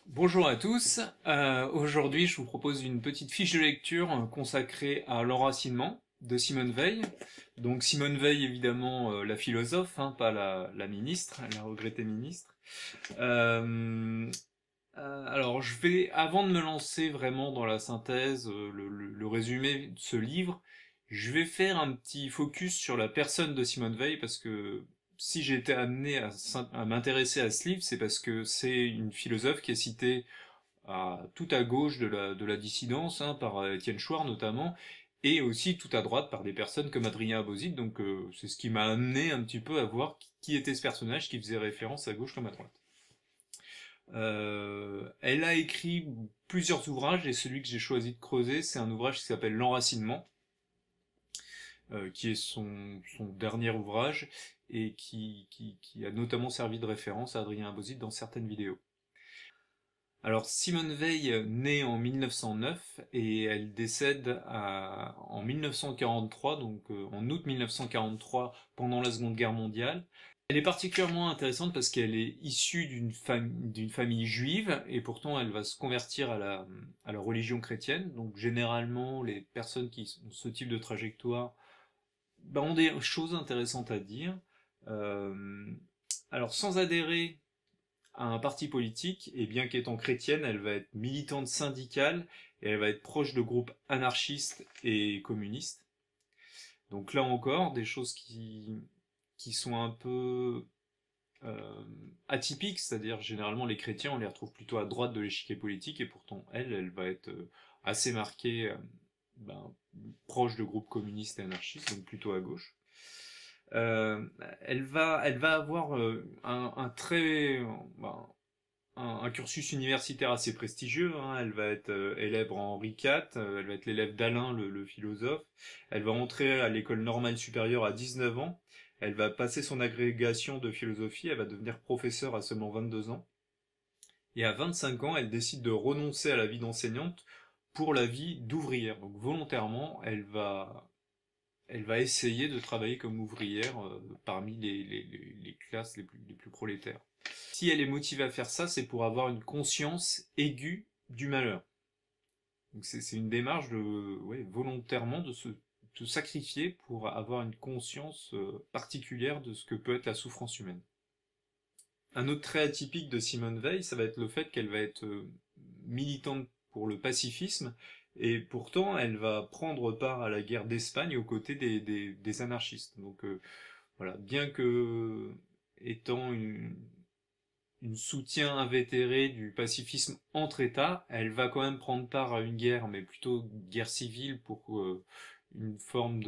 Bonjour à tous. Aujourd'hui, je vous propose une petite fiche de lecture consacrée à l'enracinement de Simone Veil. Donc Simone Veil, évidemment, la philosophe, hein, pas la ministre, la regrettée ministre. Euh, alors, avant de me lancer vraiment dans la synthèse, le résumé de ce livre, je vais faire un petit focus sur la personne de Simone Veil parce que si j'ai été amené à m'intéresser à ce livre, c'est parce que c'est une philosophe qui est citée tout à gauche de la dissidence, hein, par Étienne Chouard notamment, et aussi tout à droite par des personnes comme Adrien Abosit. Donc c'est ce qui m'a amené un petit peu à voir qui était ce personnage qui faisait référence à gauche comme à droite. Elle a écrit plusieurs ouvrages et celui que j'ai choisi de creuser, c'est un ouvrage qui s'appelle L'Enracinement, qui est son dernier ouvrage et qui a notamment servi de référence à Adrien Abosit dans certaines vidéos. Alors Simone Veil naît en 1909 et elle décède en 1943, donc en août 1943 pendant la Seconde Guerre mondiale. Elle est particulièrement intéressante parce qu'elle est issue d'une famille juive et pourtant elle va se convertir à la religion chrétienne. Donc généralement les personnes qui ont ce type de trajectoire ont des choses intéressantes à dire. Euh, alors sans adhérer à un parti politique, et bien qu'étant chrétienne, elle va être militante syndicale et elle va être proche de groupes anarchistes et communistes. Donc là encore, des choses qui sont un peu atypiques, c'est-à-dire généralement les chrétiens, on les retrouve plutôt à droite de l'échiquier politique, et pourtant elle va être assez marquée, ben, proche de groupes communistes et anarchistes, donc plutôt à gauche. Euh, elle va avoir un très, ben, un cursus universitaire assez prestigieux, hein. Elle va être élève en Henri IV, elle va être l'élève d'Alain, le philosophe. Elle va entrer à l'école normale supérieure à 19 ans. Elle va passer son agrégation de philosophie, elle va devenir professeure à seulement 22 ans. Et à 25 ans, elle décide de renoncer à la vie d'enseignante pour la vie d'ouvrière. Donc volontairement, elle va essayer de travailler comme ouvrière parmi les classes les plus prolétaires. Si elle est motivée à faire ça, c'est pour avoir une conscience aiguë du malheur. Donc c'est une démarche ouais, volontairement de sacrifier pour avoir une conscience particulière de ce que peut être la souffrance humaine. Un autre trait atypique de Simone Veil, ça va être le fait qu'elle va être militante pour le pacifisme, et pourtant elle va prendre part à la guerre d'Espagne aux côtés des anarchistes. Donc voilà, bien que étant une soutien invétéré du pacifisme entre États, elle va quand même prendre part à une guerre, mais plutôt guerre civile pour une forme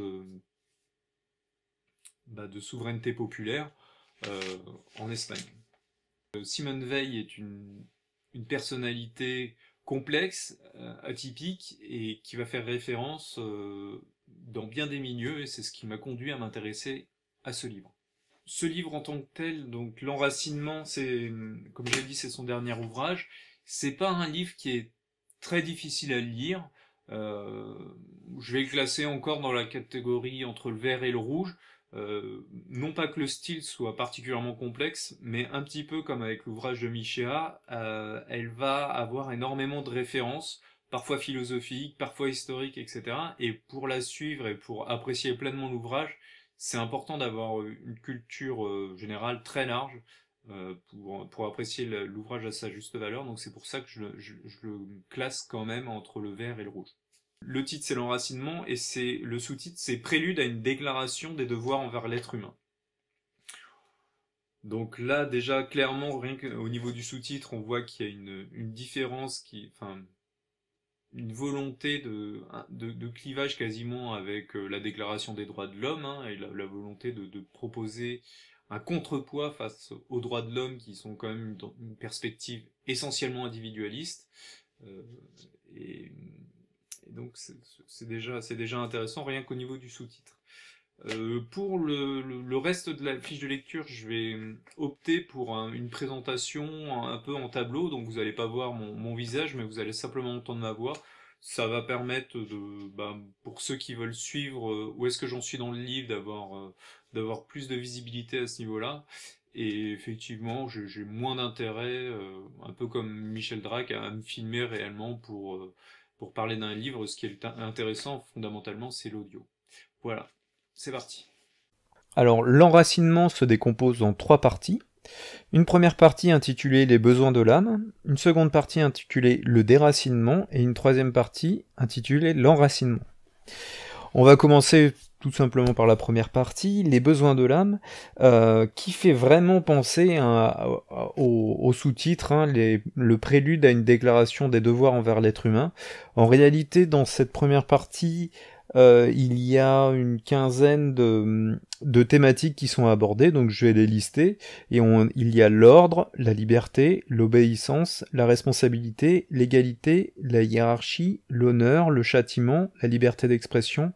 de souveraineté populaire euh, en Espagne. Simone Veil est une personnalité complexe, atypique, et qui va faire référence dans bien des milieux, et c'est ce qui m'a conduit à m'intéresser à ce livre. Ce livre en tant que tel, donc l'enracinement, c'est, comme j'ai dit, c'est son dernier ouvrage. C'est pas un livre qui est très difficile à lire. Euh, je vais le classer encore dans la catégorie entre le vert et le rouge. Non pas que le style soit particulièrement complexe, mais un petit peu comme avec l'ouvrage de Michéa, elle va avoir énormément de références, parfois philosophiques, parfois historiques, etc. Et pour la suivre et pour apprécier pleinement l'ouvrage, c'est important d'avoir une culture générale très large pour apprécier l'ouvrage à sa juste valeur. Donc c'est pour ça que je le classe quand même entre le vert et le rouge. Le titre c'est l'enracinement et c'est le sous-titre c'est Prélude à une déclaration des devoirs envers l'être humain. Donc là déjà clairement rien qu'au niveau du sous-titre on voit qu'il y a une différence enfin une volonté de clivage quasiment avec la Déclaration des droits de l'homme, hein, et la volonté de proposer un contrepoids face aux droits de l'homme qui sont quand même dans une perspective essentiellement individualiste. Euh, et, et donc c'est déjà intéressant rien qu'au niveau du sous-titre. Pour le reste de la fiche de lecture, je vais opter pour une présentation un peu en tableau, donc vous n'allez pas voir mon visage, mais vous allez simplement entendre ma voix. Ça va permettre pour ceux qui veulent suivre où est-ce que j'en suis dans le livre, d'avoir plus de visibilité à ce niveau-là. Et effectivement, j'ai moins d'intérêt, un peu comme Michel Drac, à me filmer réellement pour parler d'un livre. Ce qui est intéressant, fondamentalement, c'est l'audio. Voilà, c'est parti. Alors, l'enracinement se décompose en 3 parties. Une première partie intitulée Les besoins de l'âme, une seconde partie intitulée Le déracinement et une troisième partie intitulée L'enracinement. On va commencer tout simplement par la première partie, les besoins de l'âme, qui fait vraiment penser au sous-titre, hein, le prélude à une déclaration des devoirs envers l'être humain. En réalité, dans cette première partie, il y a une quinzaine de thématiques qui sont abordées, donc je vais les lister. Et il y a l'ordre, la liberté, l'obéissance, la responsabilité, l'égalité, la hiérarchie, l'honneur, le châtiment, la liberté d'expression,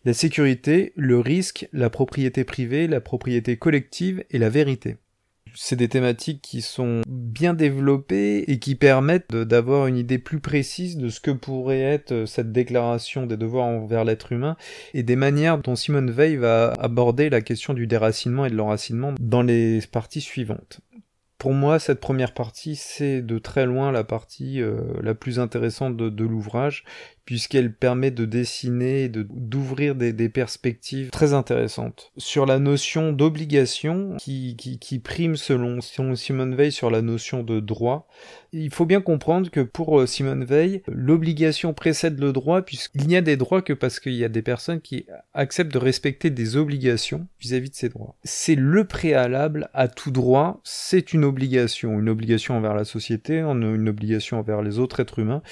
la sécurité, le risque, la propriété privée, la propriété collective et la vérité. C'est des thématiques qui sont bien développées et qui permettent d'avoir une idée plus précise de ce que pourrait être cette déclaration des devoirs envers l'être humain et des manières dont Simone Weil va aborder la question du déracinement et de l'enracinement dans les parties suivantes. Pour moi, cette première partie, c'est de très loin la partie la plus intéressante de l'ouvrage, puisqu'elle permet de dessiner et d'ouvrir des perspectives très intéressantes. Sur la notion d'obligation, qui prime selon Simone Weil sur la notion de droit, il faut bien comprendre que pour Simone Weil, l'obligation précède le droit, puisqu'il n'y a des droits que parce qu'il y a des personnes qui acceptent de respecter des obligations vis-à-vis de ces droits. C'est le préalable à tout droit, c'est une obligation envers la société, une obligation envers les autres êtres humains,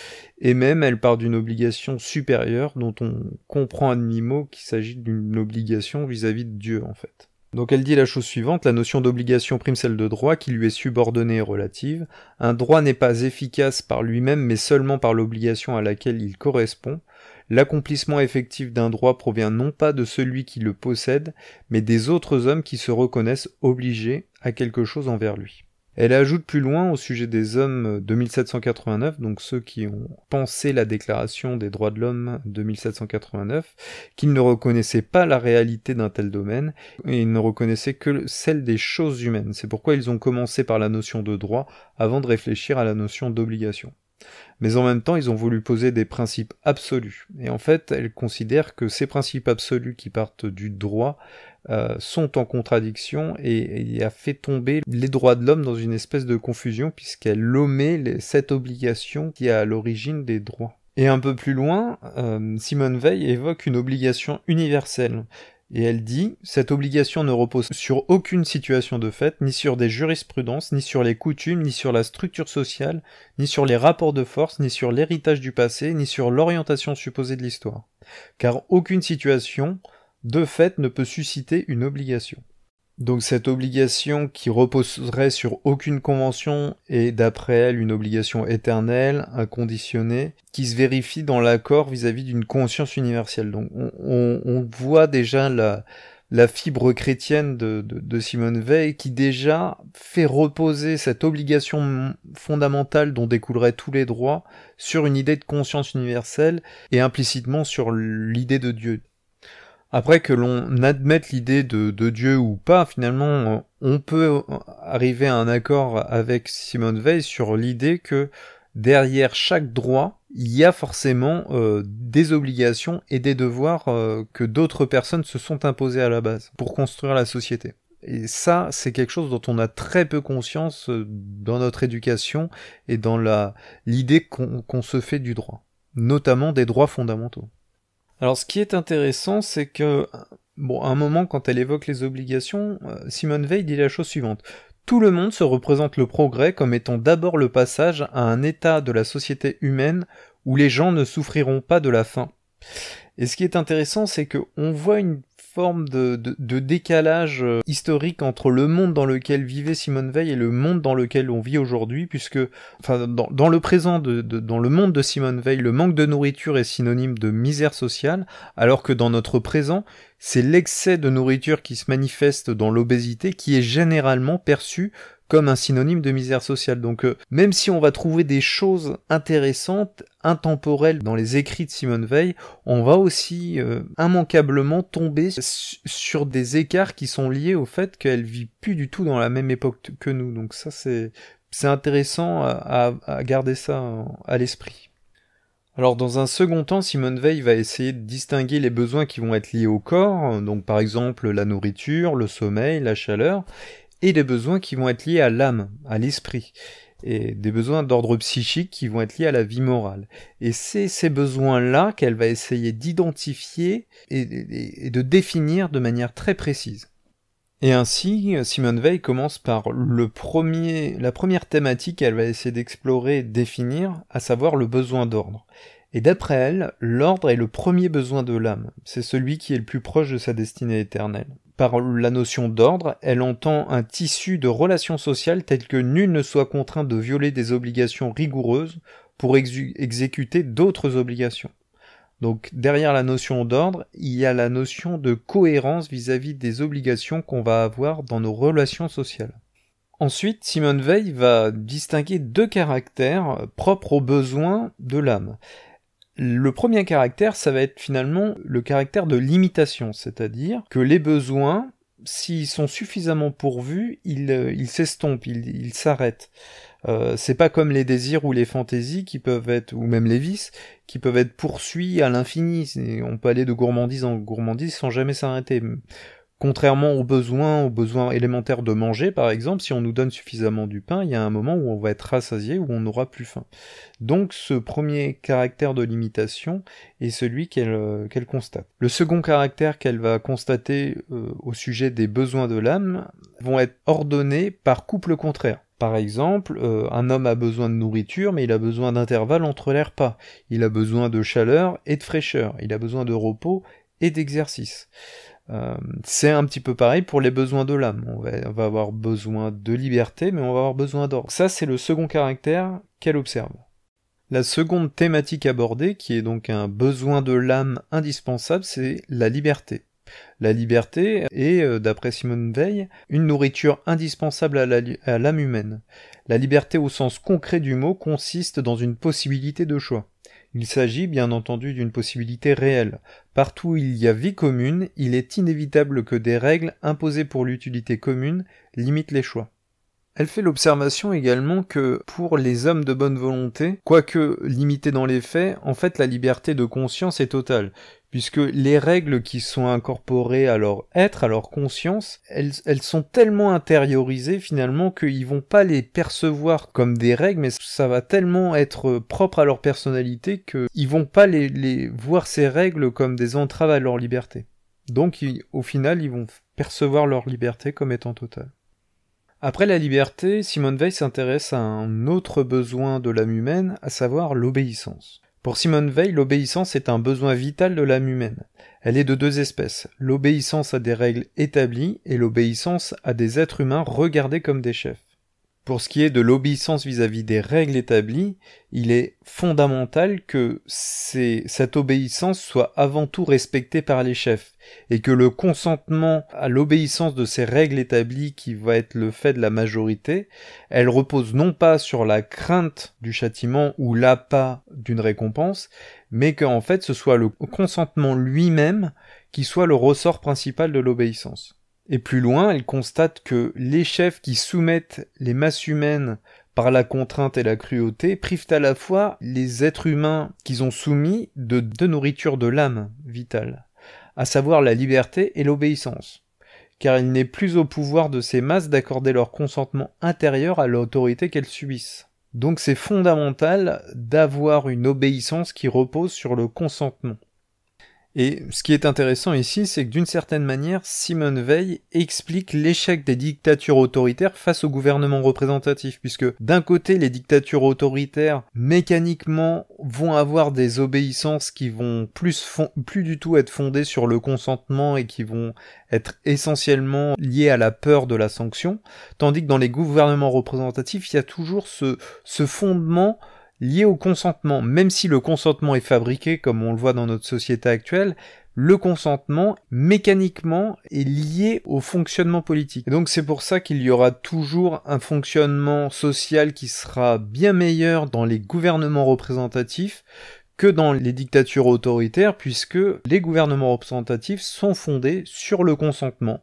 et même elle part d'une obligation supérieure dont on comprend à demi-mot qu'il s'agit d'une obligation vis-à-vis de Dieu en fait. Donc elle dit la chose suivante, la notion d'obligation prime celle de droit qui lui est subordonnée et relative. Un droit n'est pas efficace par lui-même mais seulement par l'obligation à laquelle il correspond. L'accomplissement effectif d'un droit provient non pas de celui qui le possède, mais des autres hommes qui se reconnaissent obligés à quelque chose envers lui. Elle ajoute plus loin au sujet des hommes de 1789, donc ceux qui ont pensé la déclaration des droits de l'homme de 1789, qu'ils ne reconnaissaient pas la réalité d'un tel domaine, et ils ne reconnaissaient que celle des choses humaines. C'est pourquoi ils ont commencé par la notion de droit avant de réfléchir à la notion d'obligation. Mais en même temps, ils ont voulu poser des principes absolus. Et en fait, elle considère que ces principes absolus qui partent du droit sont en contradiction et a fait tomber les droits de l'homme dans une espèce de confusion puisqu'elle omet cette obligation qui est à l'origine des droits. Et un peu plus loin, Simone Weil évoque une obligation universelle. Et elle dit, cette obligation ne repose sur aucune situation de fait, ni sur des jurisprudences, ni sur les coutumes, ni sur la structure sociale, ni sur les rapports de force, ni sur l'héritage du passé, ni sur l'orientation supposée de l'histoire. Car aucune situation, de fait, ne peut susciter une obligation. Donc cette obligation qui reposerait sur aucune convention est d'après elle une obligation éternelle, inconditionnée, qui se vérifie dans l'accord vis-à-vis d'une conscience universelle. Donc on voit déjà la fibre chrétienne de Simone Weil qui déjà fait reposer cette obligation fondamentale dont découleraient tous les droits sur une idée de conscience universelle et implicitement sur l'idée de Dieu. Après que l'on admette l'idée de Dieu ou pas, finalement, on peut arriver à un accord avec Simone Weil sur l'idée que derrière chaque droit, il y a forcément des obligations et des devoirs que d'autres personnes se sont imposés à la base pour construire la société. Et ça, c'est quelque chose dont on a très peu conscience dans notre éducation et dans l'idée qu'on se fait du droit, notamment des droits fondamentaux. Alors ce qui est intéressant, c'est que, à un moment, quand elle évoque les obligations, Simone Weil dit la chose suivante. Tout le monde se représente le progrès comme étant d'abord le passage à un état de la société humaine où les gens ne souffriront pas de la faim. Et ce qui est intéressant, c'est qu'on voit une forme de décalage historique entre le monde dans lequel vivait Simone Weil et le monde dans lequel on vit aujourd'hui, puisque dans le présent, dans le monde de Simone Weil, le manque de nourriture est synonyme de misère sociale, alors que dans notre présent, c'est l'excès de nourriture qui se manifeste dans l'obésité qui est généralement perçu comme un synonyme de misère sociale. Donc même si on va trouver des choses intéressantes, intemporelles dans les écrits de Simone Weil, on va aussi immanquablement tomber sur des écarts qui sont liés au fait qu'elle vit plus du tout dans la même époque que nous. Donc ça c'est intéressant à garder ça à l'esprit. Alors dans un second temps, Simone Weil va essayer de distinguer les besoins qui vont être liés au corps, donc par exemple la nourriture, le sommeil, la chaleur, et les besoins qui vont être liés à l'âme, à l'esprit, et des besoins d'ordre psychique qui vont être liés à la vie morale. Et c'est ces besoins-là qu'elle va essayer d'identifier et de définir de manière très précise. Et ainsi, Simone Weil commence par la première thématique qu'elle va essayer d'explorer et de définir, à savoir le besoin d'ordre. Et d'après elle, l'ordre est le premier besoin de l'âme, c'est celui qui est le plus proche de sa destinée éternelle. Par la notion d'ordre, elle entend un tissu de relations sociales tel que nul ne soit contraint de violer des obligations rigoureuses pour exécuter d'autres obligations. Donc derrière la notion d'ordre, il y a la notion de cohérence vis-à-vis des obligations qu'on va avoir dans nos relations sociales. Ensuite, Simone Weil va distinguer 2 caractères propres aux besoins de l'âme. Le premier caractère, ça va être finalement le caractère de limitation, c'est-à-dire que les besoins, s'ils sont suffisamment pourvus, ils s'estompent, ils s'arrêtent. C'est pas comme les désirs ou les fantaisies qui peuvent être, ou même les vices, qui peuvent être poursuivis à l'infini. On peut aller de gourmandise en gourmandise sans jamais s'arrêter. Contrairement aux besoins élémentaires de manger, par exemple, si on nous donne suffisamment du pain, il y a un moment où on va être rassasié, où on n'aura plus faim. Donc ce premier caractère de limitation est celui qu'elle constate. Le second caractère qu'elle va constater au sujet des besoins de l'âme vont être ordonnés par couple contraire. Par exemple, un homme a besoin de nourriture, mais il a besoin d'intervalle entre les repas. Il a besoin de chaleur et de fraîcheur. Il a besoin de repos et d'exercice. C'est un petit peu pareil pour les besoins de l'âme. On va avoir besoin de liberté, mais on va avoir besoin d'ordre. Ça, c'est le second caractère qu'elle observe. La seconde thématique abordée, qui est donc un besoin de l'âme indispensable, c'est la liberté. La liberté est, d'après Simone Weil, une nourriture indispensable à l'âme humaine. La liberté au sens concret du mot consiste dans une possibilité de choix. Il s'agit bien entendu d'une possibilité réelle. Partout où il y a vie commune, il est inévitable que des règles imposées pour l'utilité commune limitent les choix. Elle fait l'observation également que pour les hommes de bonne volonté, quoique limitées dans les faits, en fait la liberté de conscience est totale, puisque les règles qui sont incorporées à leur être, à leur conscience, elles sont tellement intériorisées finalement qu'ils vont pas les percevoir comme des règles, mais ça va tellement être propre à leur personnalité qu'ils vont pas les voir ces règles comme des entraves à leur liberté. Donc au final, ils vont percevoir leur liberté comme étant totale. Après la liberté, Simone Weil s'intéresse à un autre besoin de l'âme humaine, à savoir l'obéissance. Pour Simone Weil, l'obéissance est un besoin vital de l'âme humaine. Elle est de 2 espèces, l'obéissance à des règles établies et l'obéissance à des êtres humains regardés comme des chefs. Pour ce qui est de l'obéissance vis-à-vis des règles établies, il est fondamental que cette obéissance soit avant tout respectée par les chefs, et que le consentement à l'obéissance de ces règles établies qui va être le fait de la majorité, elle repose non pas sur la crainte du châtiment ou l'appât d'une récompense, mais qu'en fait ce soit le consentement lui-même qui soit le ressort principal de l'obéissance. Et plus loin, elle constate que les chefs qui soumettent les masses humaines par la contrainte et la cruauté privent à la fois les êtres humains qu'ils ont soumis de nourriture de l'âme vitale, à savoir la liberté et l'obéissance, car il n'est plus au pouvoir de ces masses d'accorder leur consentement intérieur à l'autorité qu'elles subissent. Donc c'est fondamental d'avoir une obéissance qui repose sur le consentement. Et ce qui est intéressant ici, c'est que d'une certaine manière, Simone Weil explique l'échec des dictatures autoritaires face au gouvernement représentatif, puisque d'un côté, les dictatures autoritaires, mécaniquement, vont avoir des obéissances qui vont plus du tout être fondées sur le consentement et qui vont être essentiellement liées à la peur de la sanction, tandis que dans les gouvernements représentatifs, il y a toujours ce fondement lié au consentement, même si le consentement est fabriqué, comme on le voit dans notre société actuelle, le consentement, mécaniquement, est lié au fonctionnement politique. Et donc c'est pour ça qu'il y aura toujours un fonctionnement social qui sera bien meilleur dans les gouvernements représentatifs que dans les dictatures autoritaires, puisque les gouvernements représentatifs sont fondés sur le consentement.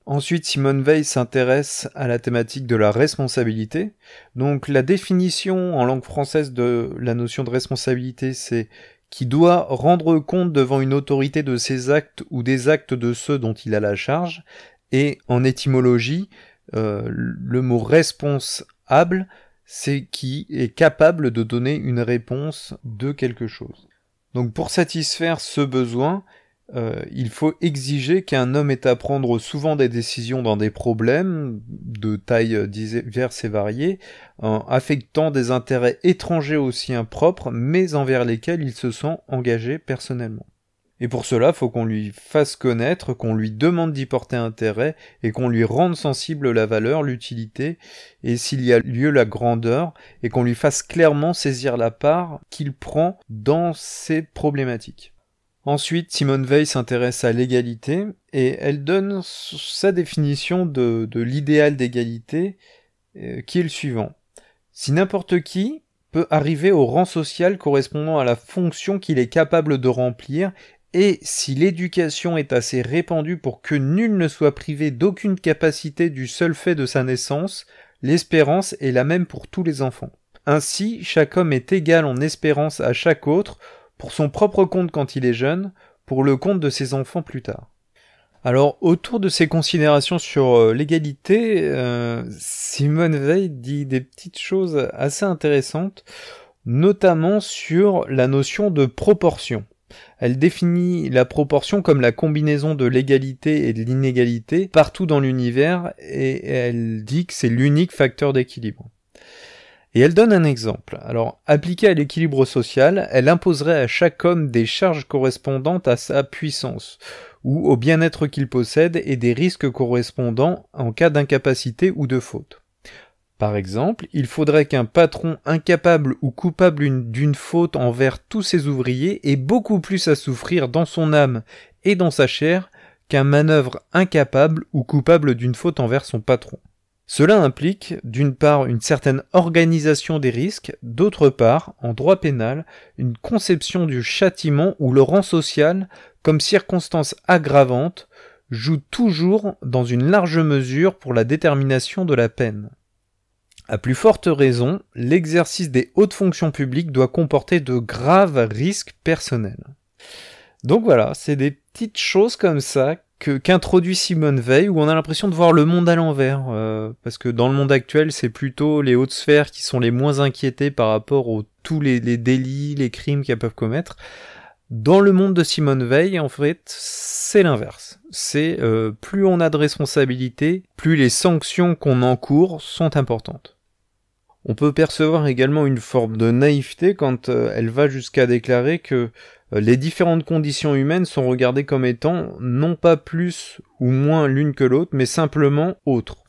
Ensuite, Simone Veil s'intéresse à la thématique de la responsabilité. Donc la définition en langue française de la notion de responsabilité, c'est qui doit rendre compte devant une autorité de ses actes ou des actes de ceux dont il a la charge. Et en étymologie, le mot responsable, c'est qui est capable de donner une réponse de quelque chose. Donc pour satisfaire ce besoin, il faut exiger qu'un homme ait à prendre souvent des décisions dans des problèmes de tailles diverses et variées, affectant des intérêts étrangers aux siens propres, mais envers lesquels il se sent engagé personnellement. Et pour cela, il faut qu'on lui fasse connaître, qu'on lui demande d'y porter intérêt, et qu'on lui rende sensible la valeur, l'utilité, et s'il y a lieu la grandeur, et qu'on lui fasse clairement saisir la part qu'il prend dans ces problématiques. Ensuite, Simone Veil s'intéresse à l'égalité et elle donne sa définition de l'idéal d'égalité qui est le suivant. Si n'importe qui peut arriver au rang social correspondant à la fonction qu'il est capable de remplir et si l'éducation est assez répandue pour que nul ne soit privé d'aucune capacité du seul fait de sa naissance, l'espérance est la même pour tous les enfants. Ainsi, chaque homme est égal en espérance à chaque autre, pour son propre compte quand il est jeune, pour le compte de ses enfants plus tard. Alors, autour de ces considérations sur l'égalité, Simone Veil dit des petites choses assez intéressantes, notamment sur la notion de proportion. Elle définit la proportion comme la combinaison de l'égalité et de l'inégalité partout dans l'univers, et elle dit que c'est l'unique facteur d'équilibre. Et elle donne un exemple. Alors, appliquée à l'équilibre social, elle imposerait à chaque homme des charges correspondantes à sa puissance, ou au bien-être qu'il possède et des risques correspondants en cas d'incapacité ou de faute. Par exemple, il faudrait qu'un patron incapable ou coupable d'une faute envers tous ses ouvriers ait beaucoup plus à souffrir dans son âme et dans sa chair qu'un manœuvre incapable ou coupable d'une faute envers son patron. Cela implique, d'une part, une certaine organisation des risques, d'autre part, en droit pénal, une conception du châtiment où le rang social, comme circonstance aggravante, joue toujours dans une large mesure pour la détermination de la peine. À plus forte raison, l'exercice des hautes fonctions publiques doit comporter de graves risques personnels. Donc voilà, c'est des petites choses comme ça qu'introduit Simone Veil, où on a l'impression de voir le monde à l'envers, parce que dans le monde actuel, c'est plutôt les hautes sphères qui sont les moins inquiétées par rapport aux tous les délits, les crimes qu'elles peuvent commettre. Dans le monde de Simone Veil, en fait, c'est l'inverse. C'est plus on a de responsabilités, plus les sanctions qu'on encourt sont importantes. On peut percevoir également une forme de naïveté quand elle va jusqu'à déclarer que les différentes conditions humaines sont regardées comme étant non pas plus ou moins l'une que l'autre, mais simplement autres.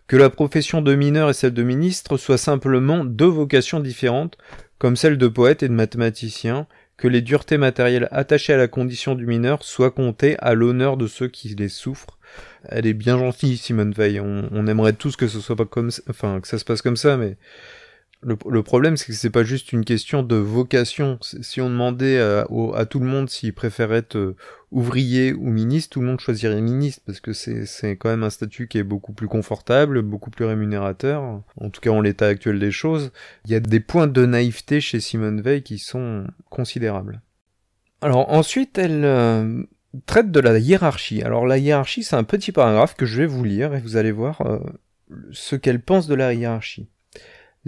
Que la profession de mineur et celle de ministre soient simplement deux vocations différentes, comme celle de poète et de mathématicien, que les duretés matérielles attachées à la condition du mineur soient comptées à l'honneur de ceux qui les souffrent. Elle est bien gentille, Simone Veil. On aimerait tous que ce soit pas comme ça, enfin que ça se passe comme ça, mais le problème, c'est que c'est pas juste une question de vocation. Si on demandait à tout le monde s'il préférait être ouvrier ou ministre, tout le monde choisirait ministre, parce que c'est quand même un statut qui est beaucoup plus confortable, beaucoup plus rémunérateur, en tout cas en l'état actuel des choses. Il y a des points de naïveté chez Simone Veil qui sont considérables. Alors ensuite, elle traite de la hiérarchie. Alors la hiérarchie, c'est un petit paragraphe que je vais vous lire, et vous allez voir ce qu'elle pense de la hiérarchie.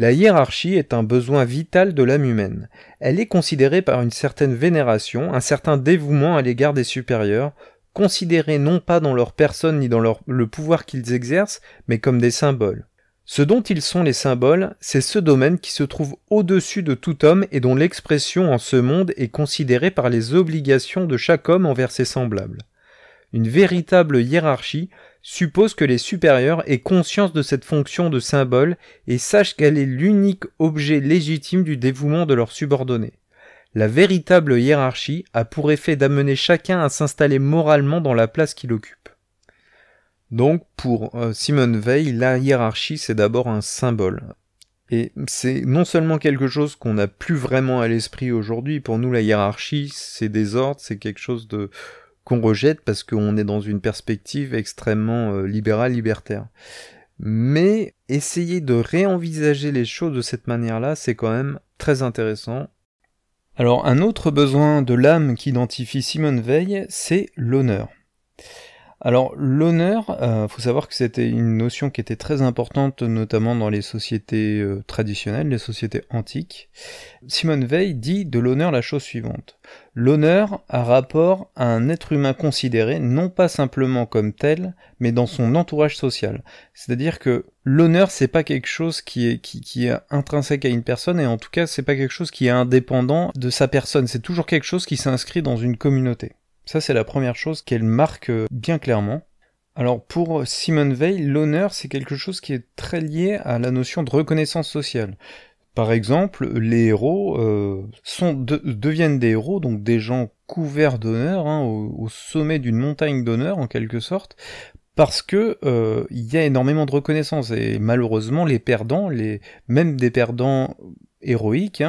La hiérarchie est un besoin vital de l'âme humaine. Elle est considérée par une certaine vénération, un certain dévouement à l'égard des supérieurs, considérés non pas dans leur personne ni dans le pouvoir qu'ils exercent, mais comme des symboles. Ce dont ils sont les symboles, c'est ce domaine qui se trouve au-dessus de tout homme et dont l'expression en ce monde est considérée par les obligations de chaque homme envers ses semblables. Une véritable hiérarchie suppose que les supérieurs aient conscience de cette fonction de symbole et sachent qu'elle est l'unique objet légitime du dévouement de leurs subordonnés. La véritable hiérarchie a pour effet d'amener chacun à s'installer moralement dans la place qu'il occupe. Donc pour Simone Weil, la hiérarchie c'est d'abord un symbole. Et c'est non seulement quelque chose qu'on n'a plus vraiment à l'esprit aujourd'hui, pour nous la hiérarchie c'est des ordres, c'est quelque chose qu'on rejette parce qu'on est dans une perspective extrêmement libérale, libertaire. Mais essayer de réenvisager les choses de cette manière-là, c'est quand même très intéressant. Alors un autre besoin de l'âme qu'identifie Simone Weil, c'est l'honneur. Alors l'honneur, faut savoir que c'était une notion qui était très importante notamment dans les sociétés traditionnelles, les sociétés antiques. Simone Weil dit de l'honneur la chose suivante. L'honneur a rapport à un être humain considéré non pas simplement comme tel, mais dans son entourage social. C'est-à-dire que l'honneur c'est pas quelque chose qui est intrinsèque à une personne, et en tout cas c'est pas quelque chose qui est indépendant de sa personne, c'est toujours quelque chose qui s'inscrit dans une communauté. Ça, c'est la première chose qu'elle marque bien clairement. Alors, pour Simone Weil, l'honneur, c'est quelque chose qui est très lié à la notion de reconnaissance sociale. Par exemple, les héros deviennent des héros, donc des gens couverts d'honneur, au sommet d'une montagne d'honneur, en quelque sorte, parce que il y a énormément de reconnaissance. Et malheureusement, les perdants, même des perdants héroïques,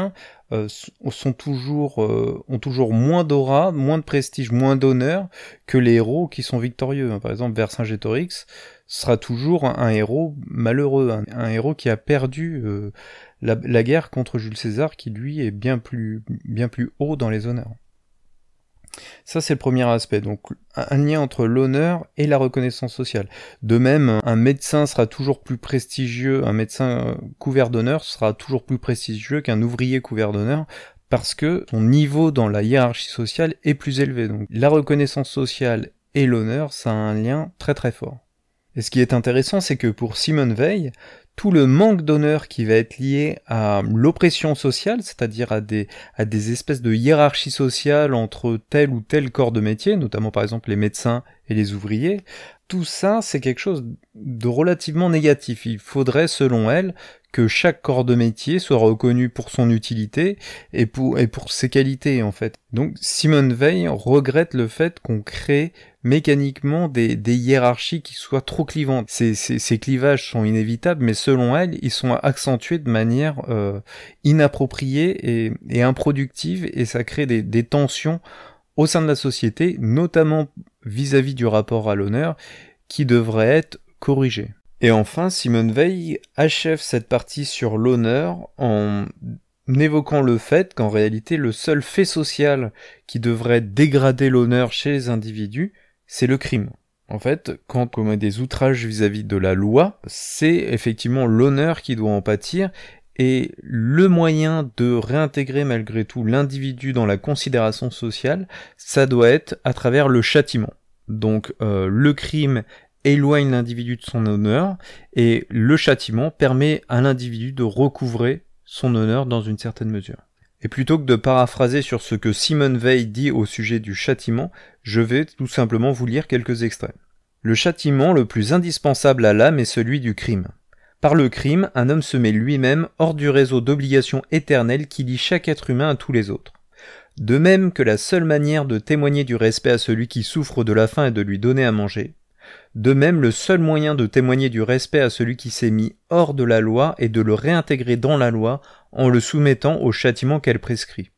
ont toujours moins d'aura, moins de prestige, moins d'honneur que les héros qui sont victorieux. Par exemple, Vercingétorix sera toujours un héros malheureux, un héros qui a perdu la guerre contre Jules César, qui lui est bien plus haut dans les honneurs. Ça, c'est le premier aspect, donc un lien entre l'honneur et la reconnaissance sociale. De même, un médecin sera toujours plus prestigieux, un médecin couvert d'honneur sera toujours plus prestigieux qu'un ouvrier couvert d'honneur, parce que son niveau dans la hiérarchie sociale est plus élevé. Donc la reconnaissance sociale et l'honneur, ça a un lien très très fort. Et ce qui est intéressant, c'est que pour Simone Weil, tout le manque d'honneur qui va être lié à l'oppression sociale, c'est-à-dire à des espèces de hiérarchie sociale entre tel ou tel corps de métier, notamment par exemple les médecins et les ouvriers, tout ça c'est quelque chose de relativement négatif. Il faudrait, selon elle, que chaque corps de métier soit reconnu pour son utilité et pour ses qualités en fait. Donc Simone Weil regrette le fait qu'on crée mécaniquement des hiérarchies qui soient trop clivantes. Ces clivages sont inévitables, mais selon elle, ils sont accentués de manière inappropriée et improductive, et ça crée des tensions au sein de la société, notamment vis-à-vis du rapport à l'honneur, qui devrait être corrigé. Et enfin, Simone Weil achève cette partie sur l'honneur en évoquant le fait qu'en réalité, le seul fait social qui devrait dégrader l'honneur chez les individus, c'est le crime. En fait, quand on commet des outrages vis-à-vis de la loi, c'est effectivement l'honneur qui doit en pâtir, et le moyen de réintégrer malgré tout l'individu dans la considération sociale, ça doit être à travers le châtiment. Donc le crime éloigne l'individu de son honneur, et le châtiment permet à l'individu de recouvrer son honneur dans une certaine mesure. Et plutôt que de paraphraser sur ce que Simone Weil dit au sujet du châtiment, je vais tout simplement vous lire quelques extraits. Le châtiment le plus indispensable à l'âme est celui du crime. Par le crime, un homme se met lui-même hors du réseau d'obligations éternelles qui lie chaque être humain à tous les autres. De même que la seule manière de témoigner du respect à celui qui souffre de la faim est de lui donner à manger, de même le seul moyen de témoigner du respect à celui qui s'est mis hors de la loi est de le réintégrer dans la loi en le soumettant au châtiment qu'elle prescrit.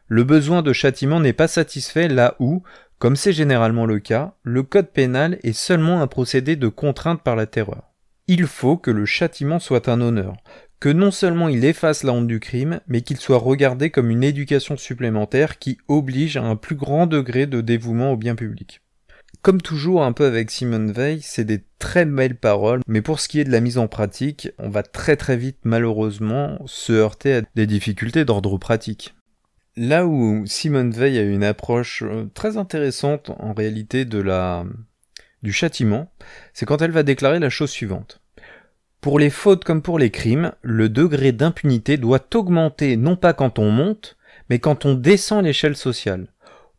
Le besoin de châtiment n'est pas satisfait là où, comme c'est généralement le cas, le code pénal est seulement un procédé de contrainte par la terreur. Il faut que le châtiment soit un honneur, que non seulement il efface la honte du crime, mais qu'il soit regardé comme une éducation supplémentaire qui oblige à un plus grand degré de dévouement au bien public. Comme toujours un peu avec Simone Weil, c'est des très belles paroles, mais pour ce qui est de la mise en pratique, on va très très vite malheureusement se heurter à des difficultés d'ordre pratique. Là où Simone Weil a une approche très intéressante en réalité du châtiment, c'est quand elle va déclarer la chose suivante. Pour les fautes comme pour les crimes, le degré d'impunité doit augmenter non pas quand on monte, mais quand on descend l'échelle sociale.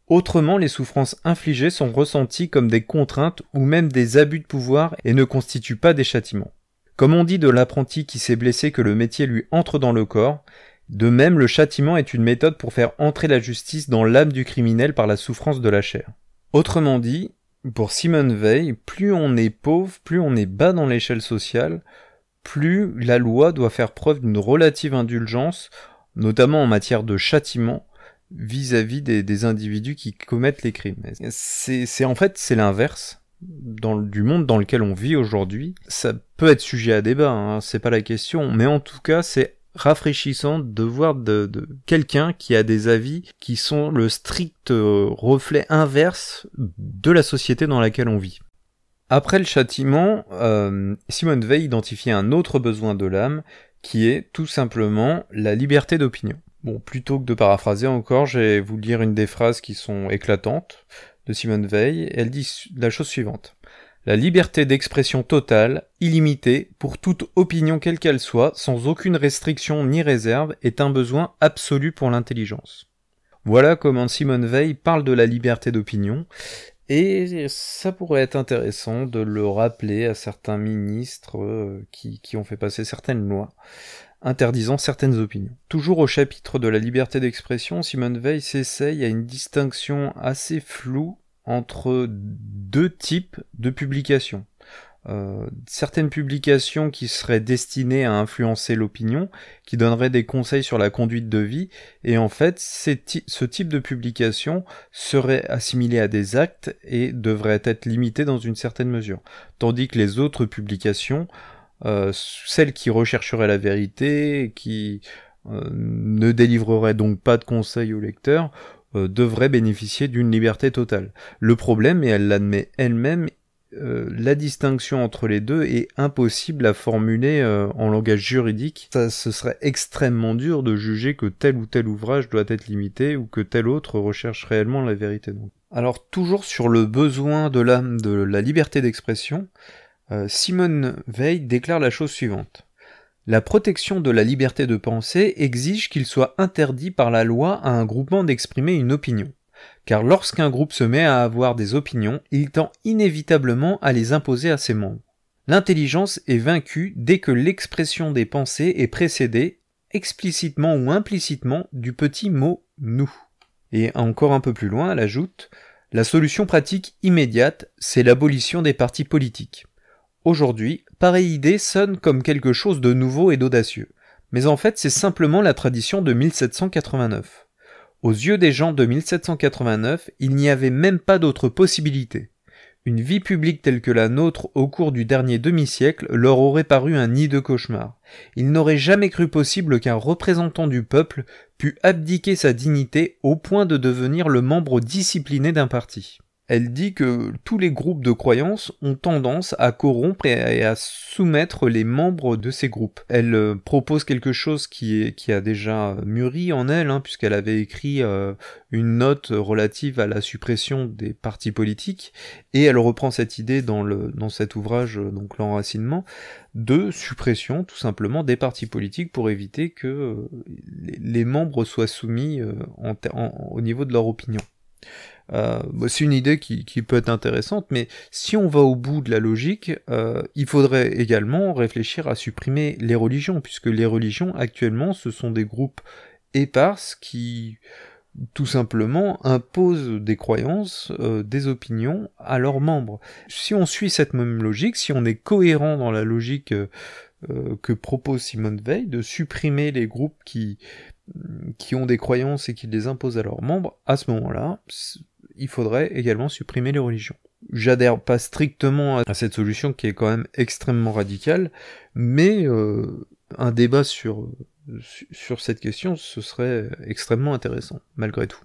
Autrement, les souffrances infligées sont ressenties comme des contraintes ou même des abus de pouvoir et ne constituent pas des châtiments. Comme on dit de l'apprenti qui s'est blessé que le métier lui entre dans le corps, De même, le châtiment est une méthode pour faire entrer la justice dans l'âme du criminel par la souffrance de la chair. Autrement dit, pour Simone Weil, plus on est pauvre, plus on est bas dans l'échelle sociale, plus la loi doit faire preuve d'une relative indulgence, notamment en matière de châtiment, vis-à-vis des individus qui commettent les crimes. C'est l'inverse du monde dans lequel on vit aujourd'hui. Ça peut être sujet à débat, hein, c'est pas la question, mais en tout cas, c'est rafraîchissant de voir de quelqu'un qui a des avis qui sont le strict reflet inverse de la société dans laquelle on vit. Après le châtiment, Simone Weil identifie un autre besoin de l'âme, qui est tout simplement la liberté d'opinion. Bon, plutôt que de paraphraser encore, je vais vous lire une des phrases qui sont éclatantes de Simone Weil. Elle dit la chose suivante. La liberté d'expression totale, illimitée, pour toute opinion quelle qu'elle soit, sans aucune restriction ni réserve, est un besoin absolu pour l'intelligence. Voilà comment Simone Weil parle de la liberté d'opinion, et ça pourrait être intéressant de le rappeler à certains ministres qui ont fait passer certaines lois, interdisant certaines opinions. Toujours au chapitre de la liberté d'expression, Simone Weil s'essaye à une distinction assez floue entre deux types de publications. Certaines publications qui seraient destinées à influencer l'opinion, qui donneraient des conseils sur la conduite de vie, et en fait, ce type de publication serait assimilé à des actes et devrait être limité dans une certaine mesure. Tandis que les autres publications, celles qui rechercheraient la vérité, qui ne délivreraient donc pas de conseils aux lecteurs, devraient bénéficier d'une liberté totale. Le problème, et elle l'admet elle-même, la distinction entre les deux est impossible à formuler en langage juridique. Ce serait extrêmement dur de juger que tel ou tel ouvrage doit être limité ou que tel autre recherche réellement la vérité. Alors toujours sur le besoin de la liberté d'expression, Simone Weil déclare la chose suivante. La protection de la liberté de pensée exige qu'il soit interdit par la loi à un groupement d'exprimer une opinion. Car lorsqu'un groupe se met à avoir des opinions, il tend inévitablement à les imposer à ses membres. L'intelligence est vaincue dès que l'expression des pensées est précédée, explicitement ou implicitement, du petit mot « nous ». Et encore un peu plus loin, elle ajoute « La solution pratique immédiate, c'est l'abolition des partis politiques. Aujourd'hui, pareille idée sonne comme quelque chose de nouveau et d'audacieux. Mais en fait, c'est simplement la tradition de 1789. Aux yeux des gens de 1789, il n'y avait même pas d'autre possibilité. Une vie publique telle que la nôtre au cours du dernier demi-siècle leur aurait paru un nid de cauchemar. Ils n'auraient jamais cru possible qu'un représentant du peuple pût abdiquer sa dignité au point de devenir le membre discipliné d'un parti. Elle dit que tous les groupes de croyances ont tendance à corrompre et à soumettre les membres de ces groupes. Elle propose quelque chose qui a déjà mûri en elle, puisqu'elle avait écrit une note relative à la suppression des partis politiques, et elle reprend cette idée dans cet ouvrage, donc l'enracinement, de suppression tout simplement des partis politiques pour éviter que les membres soient soumis au niveau de leur opinion. C'est une idée qui peut être intéressante, mais si on va au bout de la logique, il faudrait également réfléchir à supprimer les religions, puisque les religions actuellement ce sont des groupes éparses qui tout simplement imposent des croyances, des opinions à leurs membres. Si on suit cette même logique, si on est cohérent dans la logique que propose Simone Weil, de supprimer les groupes qui ont des croyances et qui les imposent à leurs membres, à ce moment-là, il faudrait également supprimer les religions. J'adhère pas strictement à cette solution qui est quand même extrêmement radicale, mais un débat sur cette question, ce serait extrêmement intéressant, malgré tout.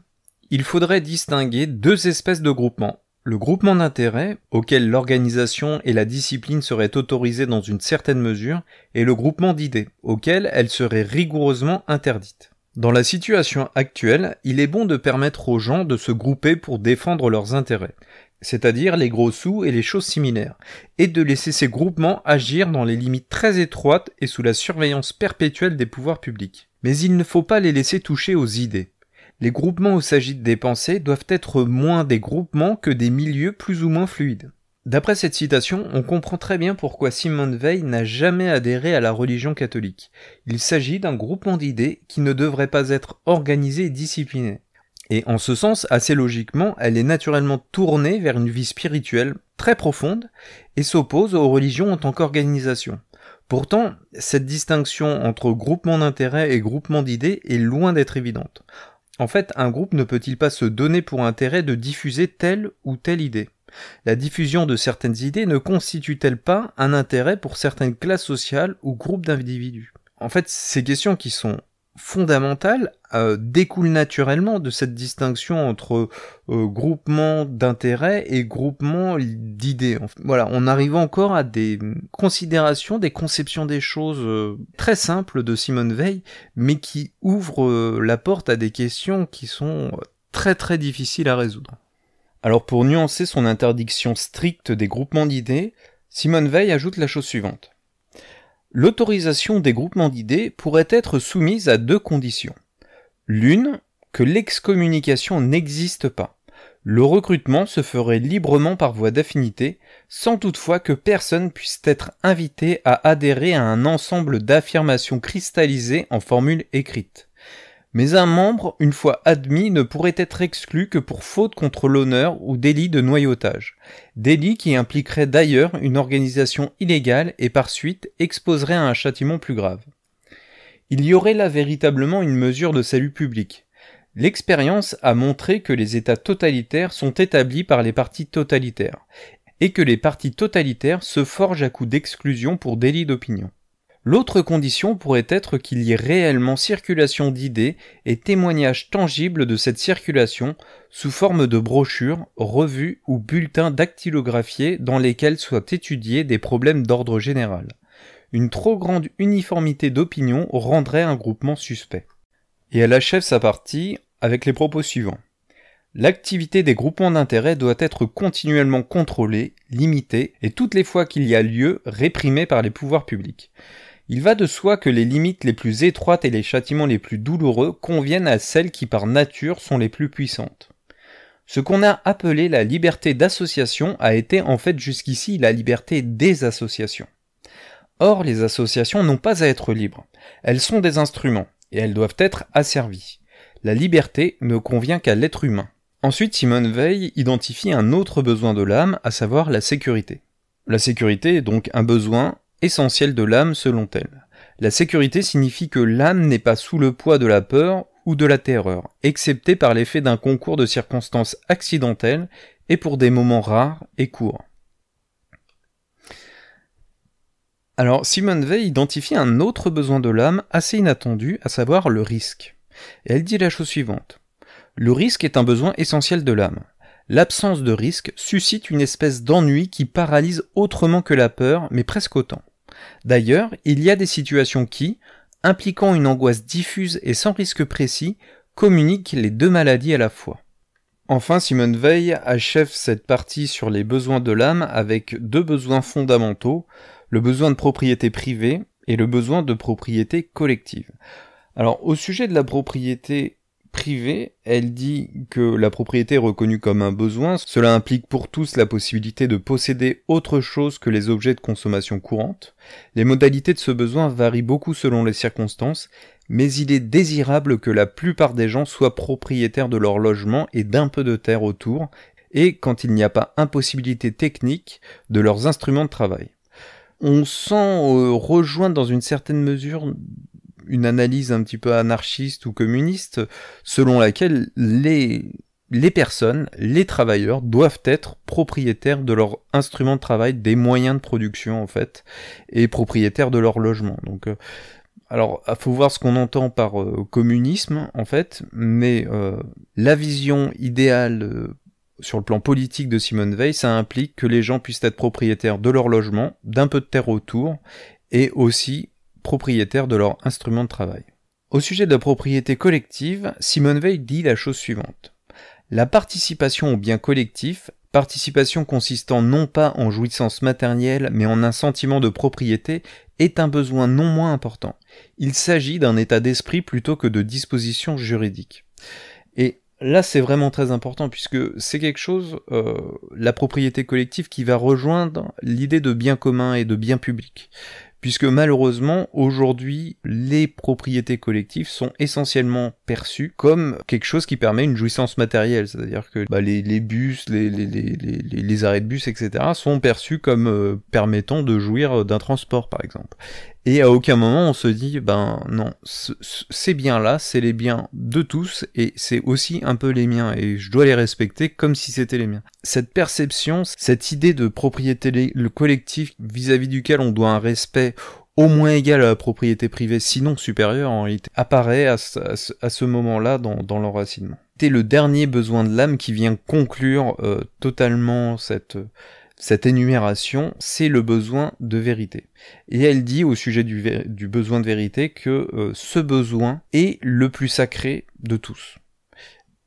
Il faudrait distinguer deux espèces de groupements. Le groupement d'intérêt, auquel l'organisation et la discipline seraient autorisées dans une certaine mesure, et le groupement d'idées, auquel elles seraient rigoureusement interdites. Dans la situation actuelle, il est bon de permettre aux gens de se grouper pour défendre leurs intérêts, c'est-à-dire les gros sous et les choses similaires, et de laisser ces groupements agir dans les limites très étroites et sous la surveillance perpétuelle des pouvoirs publics. Mais il ne faut pas les laisser toucher aux idées. Les groupements où s'agit des pensées doivent être moins des groupements que des milieux plus ou moins fluides. D'après cette citation, on comprend très bien pourquoi Simone Weil n'a jamais adhéré à la religion catholique. Il s'agit d'un groupement d'idées qui ne devrait pas être organisé et discipliné. Et en ce sens, assez logiquement, elle est naturellement tournée vers une vie spirituelle très profonde et s'oppose aux religions en tant qu'organisation. Pourtant, cette distinction entre groupement d'intérêts et groupement d'idées est loin d'être évidente. En fait, un groupe ne peut-il pas se donner pour intérêt de diffuser telle ou telle idée ? La diffusion de certaines idées ne constitue-t-elle pas un intérêt pour certaines classes sociales ou groupes d'individus ? En fait, ces questions qui sont fondamentales découlent naturellement de cette distinction entre groupement d'intérêts et groupement d'idées. Voilà, on arrive encore à des considérations, des conceptions des choses très simples de Simone Weil, mais qui ouvrent la porte à des questions qui sont très très difficiles à résoudre. Alors pour nuancer son interdiction stricte des groupements d'idées, Simone Weil ajoute la chose suivante. L'autorisation des groupements d'idées pourrait être soumise à 2 conditions. L'une, que l'excommunication n'existe pas. Le recrutement se ferait librement par voie d'affinité, sans toutefois que personne puisse être invité à adhérer à un ensemble d'affirmations cristallisées en formule écrite. Mais un membre, une fois admis, ne pourrait être exclu que pour faute contre l'honneur ou délit de noyautage. Délit qui impliquerait d'ailleurs une organisation illégale et par suite exposerait à un châtiment plus grave. Il y aurait là véritablement une mesure de salut public. L'expérience a montré que les États totalitaires sont établis par les partis totalitaires, et que les partis totalitaires se forgent à coups d'exclusion pour délit d'opinion. L'autre condition pourrait être qu'il y ait réellement circulation d'idées et témoignages tangibles de cette circulation sous forme de brochures, revues ou bulletins dactylographiés dans lesquels soient étudiés des problèmes d'ordre général. Une trop grande uniformité d'opinion rendrait un groupement suspect. Et elle achève sa partie avec les propos suivants. L'activité des groupements d'intérêt doit être continuellement contrôlée, limitée et toutes les fois qu'il y a lieu, réprimée par les pouvoirs publics. Il va de soi que les limites les plus étroites et les châtiments les plus douloureux conviennent à celles qui par nature sont les plus puissantes. Ce qu'on a appelé la liberté d'association a été en fait jusqu'ici la liberté des associations. Or, les associations n'ont pas à être libres. Elles sont des instruments, et elles doivent être asservies. La liberté ne convient qu'à l'être humain. Ensuite, Simone Weil identifie un autre besoin de l'âme, à savoir la sécurité. La sécurité est donc un besoin essentiel de l'âme selon elle. La sécurité signifie que l'âme n'est pas sous le poids de la peur ou de la terreur, excepté par l'effet d'un concours de circonstances accidentelles et pour des moments rares et courts. Alors, Simone Weil identifie un autre besoin de l'âme assez inattendu, à savoir le risque. Et elle dit la chose suivante. Le risque est un besoin essentiel de l'âme. L'absence de risque suscite une espèce d'ennui qui paralyse autrement que la peur, mais presque autant. D'ailleurs, il y a des situations qui, impliquant une angoisse diffuse et sans risque précis, communiquent les 2 maladies à la fois. Enfin, Simone Weil achève cette partie sur les besoins de l'âme avec 2 besoins fondamentaux, le besoin de propriété privée et le besoin de propriété collective. Alors, au sujet de la propriété privée, elle dit que la propriété est reconnue comme un besoin. Cela implique pour tous la possibilité de posséder autre chose que les objets de consommation courante. Les modalités de ce besoin varient beaucoup selon les circonstances, mais il est désirable que la plupart des gens soient propriétaires de leur logement et d'un peu de terre autour, et quand il n'y a pas impossibilité technique, de leurs instruments de travail. On sent rejoindre dans une certaine mesure une analyse un petit peu anarchiste ou communiste, selon laquelle les personnes, les travailleurs, doivent être propriétaires de leurs instruments de travail, des moyens de production en fait, et propriétaires de leur logement. Donc, alors, il faut voir ce qu'on entend par communisme en fait, mais la vision idéale sur le plan politique de Simone Weil, ça implique que les gens puissent être propriétaires de leur logement, d'un peu de terre autour, et aussi propriétaires de leurs instruments de travail. Au sujet de la propriété collective, Simone Weil dit la chose suivante. La participation au bien collectif, participation consistant non pas en jouissance matérielle mais en un sentiment de propriété, est un besoin non moins important. Il s'agit d'un état d'esprit plutôt que de dispositions juridiques. Et là, c'est vraiment très important, puisque c'est quelque chose, la propriété collective, qui va rejoindre l'idée de bien commun et de bien public. Puisque malheureusement, aujourd'hui, les propriétés collectives sont essentiellement perçues comme quelque chose qui permet une jouissance matérielle. C'est-à-dire que les bus, les arrêts de bus, etc. sont perçus comme permettant de jouir d'un transport, par exemple. Et à aucun moment on se dit, non, ces biens-là, c'est les biens de tous, et c'est aussi un peu les miens, et je dois les respecter comme si c'était les miens. Cette perception, cette idée de propriété collective vis-à-vis duquel on doit un respect au moins égal à la propriété privée, sinon supérieur en réalité, apparaît à ce moment-là dans l'enracinement. C'est le dernier besoin de l'âme qui vient conclure totalement cette énumération, c'est le besoin de vérité. Et elle dit au sujet du besoin de vérité que ce besoin est le plus sacré de tous.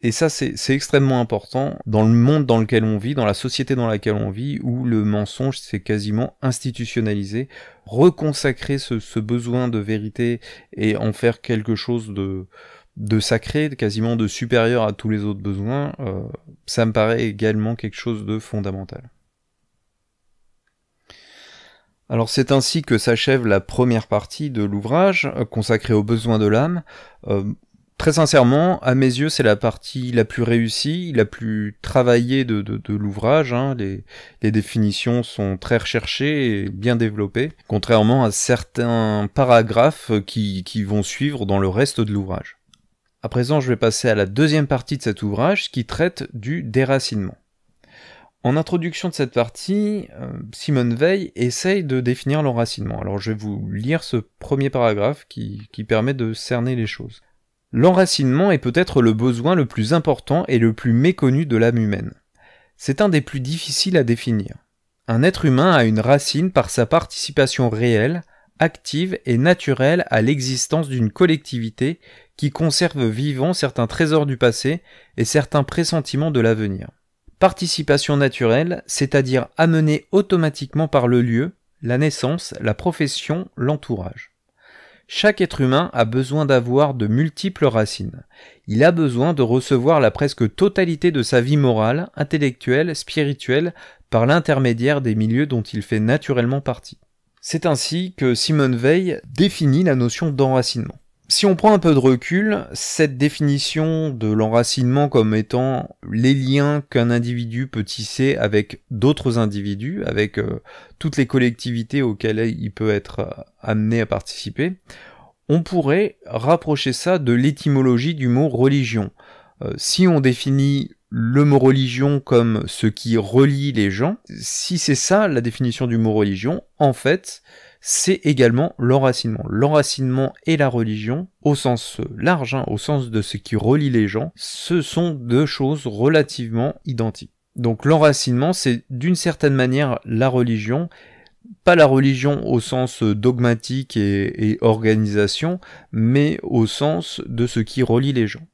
Et ça, c'est extrêmement important dans le monde dans lequel on vit, dans la société dans laquelle on vit, où le mensonge s'est quasiment institutionnalisé. Reconsacrer ce besoin de vérité et en faire quelque chose de sacré, quasiment de supérieur à tous les autres besoins, ça me paraît également quelque chose de fondamental. Alors c'est ainsi que s'achève la première partie de l'ouvrage, consacrée aux besoins de l'âme. Très sincèrement, à mes yeux, c'est la partie la plus réussie, la plus travaillée de l'ouvrage. Les définitions sont très recherchées et bien développées, contrairement à certains paragraphes qui vont suivre dans le reste de l'ouvrage. À présent, je vais passer à la deuxième partie de cet ouvrage, qui traite du déracinement. En introduction de cette partie, Simone Weil essaye de définir l'enracinement. Alors je vais vous lire ce premier paragraphe qui permet de cerner les choses. L'enracinement est peut-être le besoin le plus important et le plus méconnu de l'âme humaine. C'est un des plus difficiles à définir. Un être humain a une racine par sa participation réelle, active et naturelle à l'existence d'une collectivité qui conserve vivants certains trésors du passé et certains pressentiments de l'avenir. Participation naturelle, c'est-à-dire amenée automatiquement par le lieu, la naissance, la profession, l'entourage. Chaque être humain a besoin d'avoir de multiples racines. Il a besoin de recevoir la presque totalité de sa vie morale, intellectuelle, spirituelle, par l'intermédiaire des milieux dont il fait naturellement partie. C'est ainsi que Simone Weil définit la notion d'enracinement. Si on prend un peu de recul, cette définition de l'enracinement comme étant les liens qu'un individu peut tisser avec d'autres individus, avec toutes les collectivités auxquelles il peut être amené à participer, on pourrait rapprocher ça de l'étymologie du mot religion. Si on définit le mot religion comme ce qui relie les gens, si c'est ça la définition du mot religion, en fait, c'est également l'enracinement. L'enracinement et la religion, au sens large, au sens de ce qui relie les gens, ce sont deux choses relativement identiques. Donc l'enracinement, c'est d'une certaine manière la religion, pas la religion au sens dogmatique et organisation, mais au sens de ce qui relie les gens.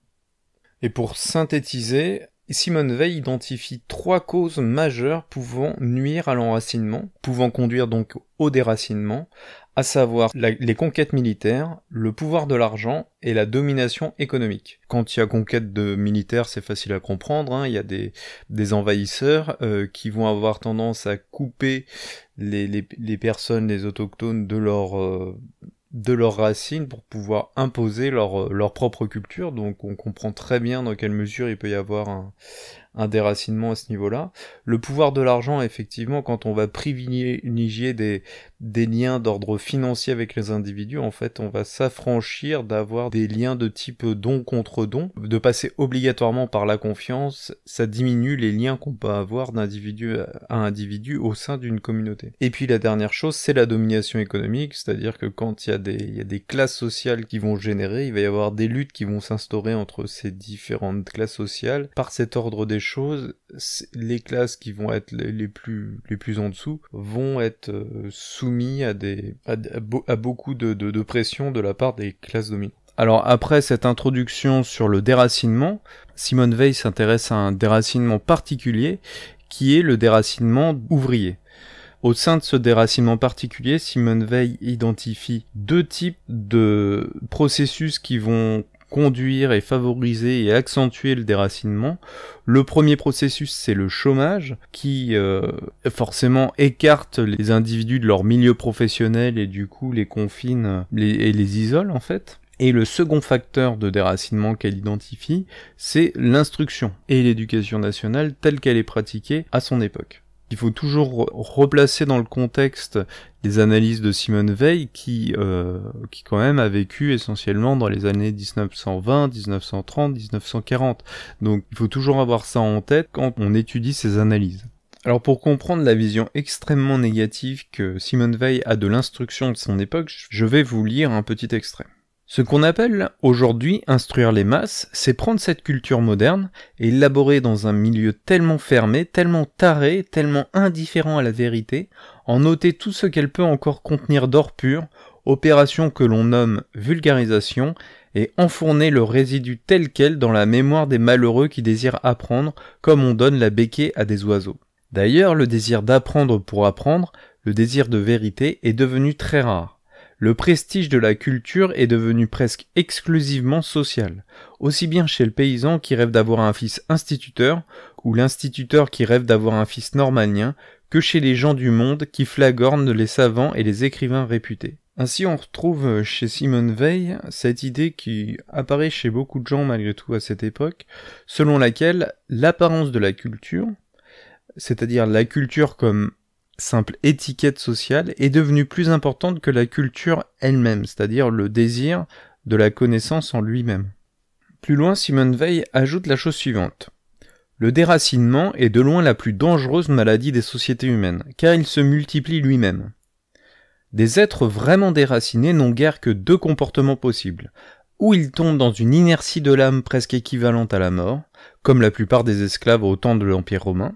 Et pour synthétiser, Simone Weil identifie 3 causes majeures pouvant nuire à l'enracinement, pouvant conduire donc au déracinement, à savoir les conquêtes militaires, le pouvoir de l'argent et la domination économique. Quand il y a conquête de militaires, c'est facile à comprendre, il y a des envahisseurs qui vont avoir tendance à couper les personnes, les autochtones de leurs racines pour pouvoir imposer leur propre culture, donc on comprend très bien dans quelle mesure il peut y avoir un déracinement à ce niveau-là. Le pouvoir de l'argent, effectivement, quand on va privilégier des liens d'ordre financier avec les individus, en fait, on va s'affranchir d'avoir des liens de type don contre don, de passer obligatoirement par la confiance, ça diminue les liens qu'on peut avoir d'individu à individu au sein d'une communauté. Et puis la dernière chose, c'est la domination économique, c'est-à-dire que quand il y a des classes sociales qui vont générer, il va y avoir des luttes qui vont s'instaurer entre ces différentes classes sociales. Par cet ordre des choses, les classes qui vont être les plus en dessous vont être soumis à beaucoup de pression de la part des classes dominantes. Alors après cette introduction sur le déracinement, Simone Weil s'intéresse à un déracinement particulier qui est le déracinement ouvrier. Au sein de ce déracinement particulier, Simone Weil identifie 2 types de processus qui vont conduire et favoriser et accentuer le déracinement. Le premier processus, c'est le chômage, qui forcément écarte les individus de leur milieu professionnel et du coup les confine et les isole en fait. Et le second facteur de déracinement qu'elle identifie, c'est l'instruction et l'éducation nationale telle qu'elle est pratiquée à son époque. Il faut toujours replacer dans le contexte les analyses de Simone Weil qui quand même a vécu essentiellement dans les années 1920, 1930, 1940. Donc il faut toujours avoir ça en tête quand on étudie ces analyses. Alors pour comprendre la vision extrêmement négative que Simone Weil a de l'instruction de son époque, je vais vous lire un petit extrait. Ce qu'on appelle aujourd'hui instruire les masses, c'est prendre cette culture moderne et l'élaborer dans un milieu tellement fermé, tellement taré, tellement indifférent à la vérité, en ôter tout ce qu'elle peut encore contenir d'or pur, opération que l'on nomme vulgarisation, et enfourner le résidu tel quel dans la mémoire des malheureux qui désirent apprendre, comme on donne la béquille à des oiseaux. D'ailleurs, le désir d'apprendre pour apprendre, le désir de vérité, est devenu très rare. Le prestige de la culture est devenu presque exclusivement social, aussi bien chez le paysan qui rêve d'avoir un fils instituteur, ou l'instituteur qui rêve d'avoir un fils normalien, que chez les gens du monde qui flagornent les savants et les écrivains réputés. Ainsi on retrouve chez Simone Weil cette idée qui apparaît chez beaucoup de gens malgré tout à cette époque, selon laquelle l'apparence de la culture, c'est-à-dire la culture comme simple étiquette sociale, est devenue plus importante que la culture elle-même, c'est-à-dire le désir de la connaissance en lui-même. Plus loin, Simone Weil ajoute la chose suivante. Le déracinement est de loin la plus dangereuse maladie des sociétés humaines, car il se multiplie lui-même. Des êtres vraiment déracinés n'ont guère que deux comportements possibles. Ou ils tombent dans une inertie de l'âme presque équivalente à la mort, comme la plupart des esclaves au temps de l'Empire romain,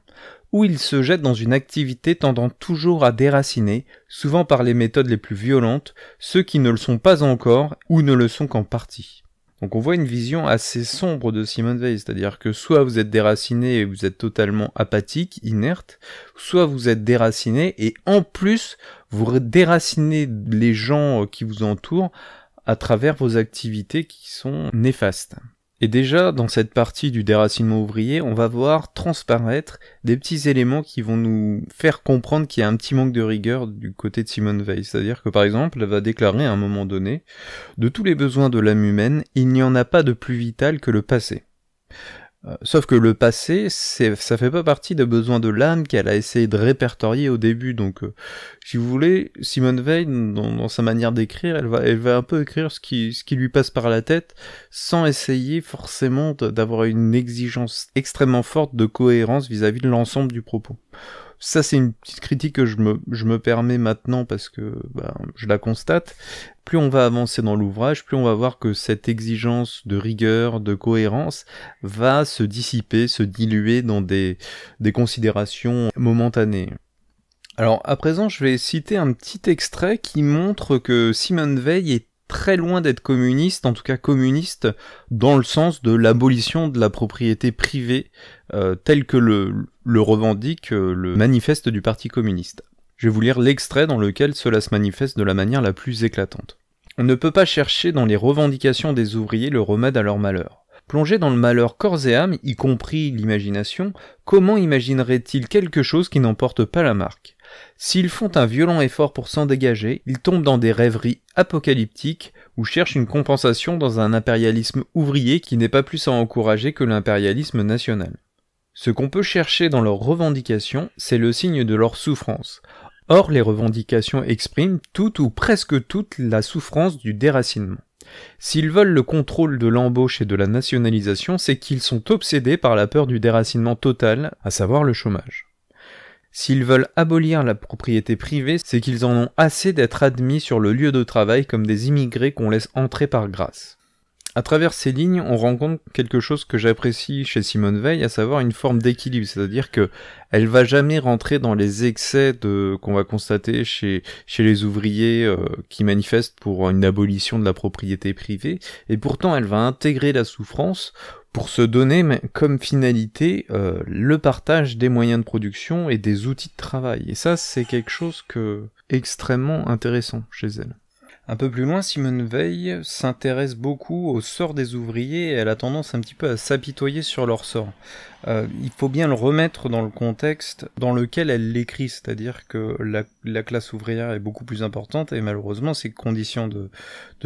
ou ils se jettent dans une activité tendant toujours à déraciner, souvent par les méthodes les plus violentes, ceux qui ne le sont pas encore ou ne le sont qu'en partie. Donc on voit une vision assez sombre de Simone Weil, c'est-à-dire que soit vous êtes déraciné et vous êtes totalement apathique, inerte, soit vous êtes déraciné et en plus vous déracinez les gens qui vous entourent à travers vos activités qui sont néfastes. Et déjà, dans cette partie du déracinement ouvrier, on va voir transparaître des petits éléments qui vont nous faire comprendre qu'il y a un petit manque de rigueur du côté de Simone Weil. C'est-à-dire que par exemple, elle va déclarer à un moment donné « De tous les besoins de l'âme humaine, il n'y en a pas de plus vital que le passé ». Sauf que le passé, ça fait pas partie des besoins de l'âme qu'elle a essayé de répertorier au début. Donc, si vous voulez, Simone Weil, dans sa manière d'écrire, elle va un peu écrire ce qui lui passe par la tête, sans essayer forcément d'avoir une exigence extrêmement forte de cohérence vis-à-vis de l'ensemble du propos. Ça, c'est une petite critique que je me permets maintenant parce que je la constate. Plus on va avancer dans l'ouvrage, plus on va voir que cette exigence de rigueur, de cohérence, va se dissiper, se diluer dans des considérations momentanées. Alors, à présent, je vais citer un petit extrait qui montre que Simone Weil est très loin d'être communiste, en tout cas communiste dans le sens de l'abolition de la propriété privée tel que le revendique le manifeste du Parti communiste. Je vais vous lire l'extrait dans lequel cela se manifeste de la manière la plus éclatante. On ne peut pas chercher dans les revendications des ouvriers le remède à leur malheur. Plongés dans le malheur corps et âme, y compris l'imagination, comment imagineraient-ils quelque chose qui n'en porte pas la marque ? S'ils font un violent effort pour s'en dégager, ils tombent dans des rêveries apocalyptiques ou cherchent une compensation dans un impérialisme ouvrier qui n'est pas plus à encourager que l'impérialisme national. Ce qu'on peut chercher dans leurs revendications, c'est le signe de leur souffrance. Or, les revendications expriment toute ou presque toute la souffrance du déracinement. S'ils veulent le contrôle de l'embauche et de la nationalisation, c'est qu'ils sont obsédés par la peur du déracinement total, à savoir le chômage. S'ils veulent abolir la propriété privée, c'est qu'ils en ont assez d'être admis sur le lieu de travail comme des immigrés qu'on laisse entrer par grâce. À travers ces lignes, on rencontre quelque chose que j'apprécie chez Simone Weil, à savoir une forme d'équilibre, c'est-à-dire que elle va jamais rentrer dans les excès qu'on va constater chez les ouvriers qui manifestent pour une abolition de la propriété privée, et pourtant elle va intégrer la souffrance pour se donner comme finalité le partage des moyens de production et des outils de travail. Et ça, c'est quelque chose extrêmement intéressant chez elle. Un peu plus loin, Simone Veil s'intéresse beaucoup au sort des ouvriers et elle a tendance un petit peu à s'apitoyer sur leur sort. Il faut bien le remettre dans le contexte dans lequel elle l'écrit, c'est-à-dire que la classe ouvrière est beaucoup plus importante et malheureusement ses conditions de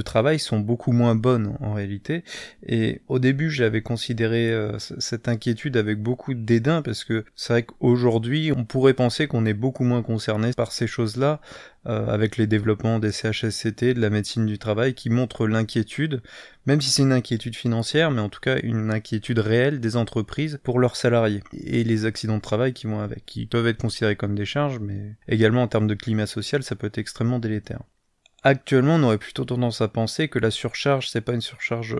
travail sont beaucoup moins bonnes en réalité. Et au début j'avais considéré cette inquiétude avec beaucoup de dédain parce que c'est vrai qu'aujourd'hui on pourrait penser qu'on est beaucoup moins concerné par ces choses-là avec les développements des CHSCT, de la médecine du travail qui montrent l'inquiétude, même si c'est une inquiétude financière, mais en tout cas une inquiétude réelle des entreprises pour leurs salariés et les accidents de travail qui vont avec, qui peuvent être considérés comme des charges, mais également en termes de climat social, ça peut être extrêmement délétère. Actuellement, on aurait plutôt tendance à penser que la surcharge, c'est pas une surcharge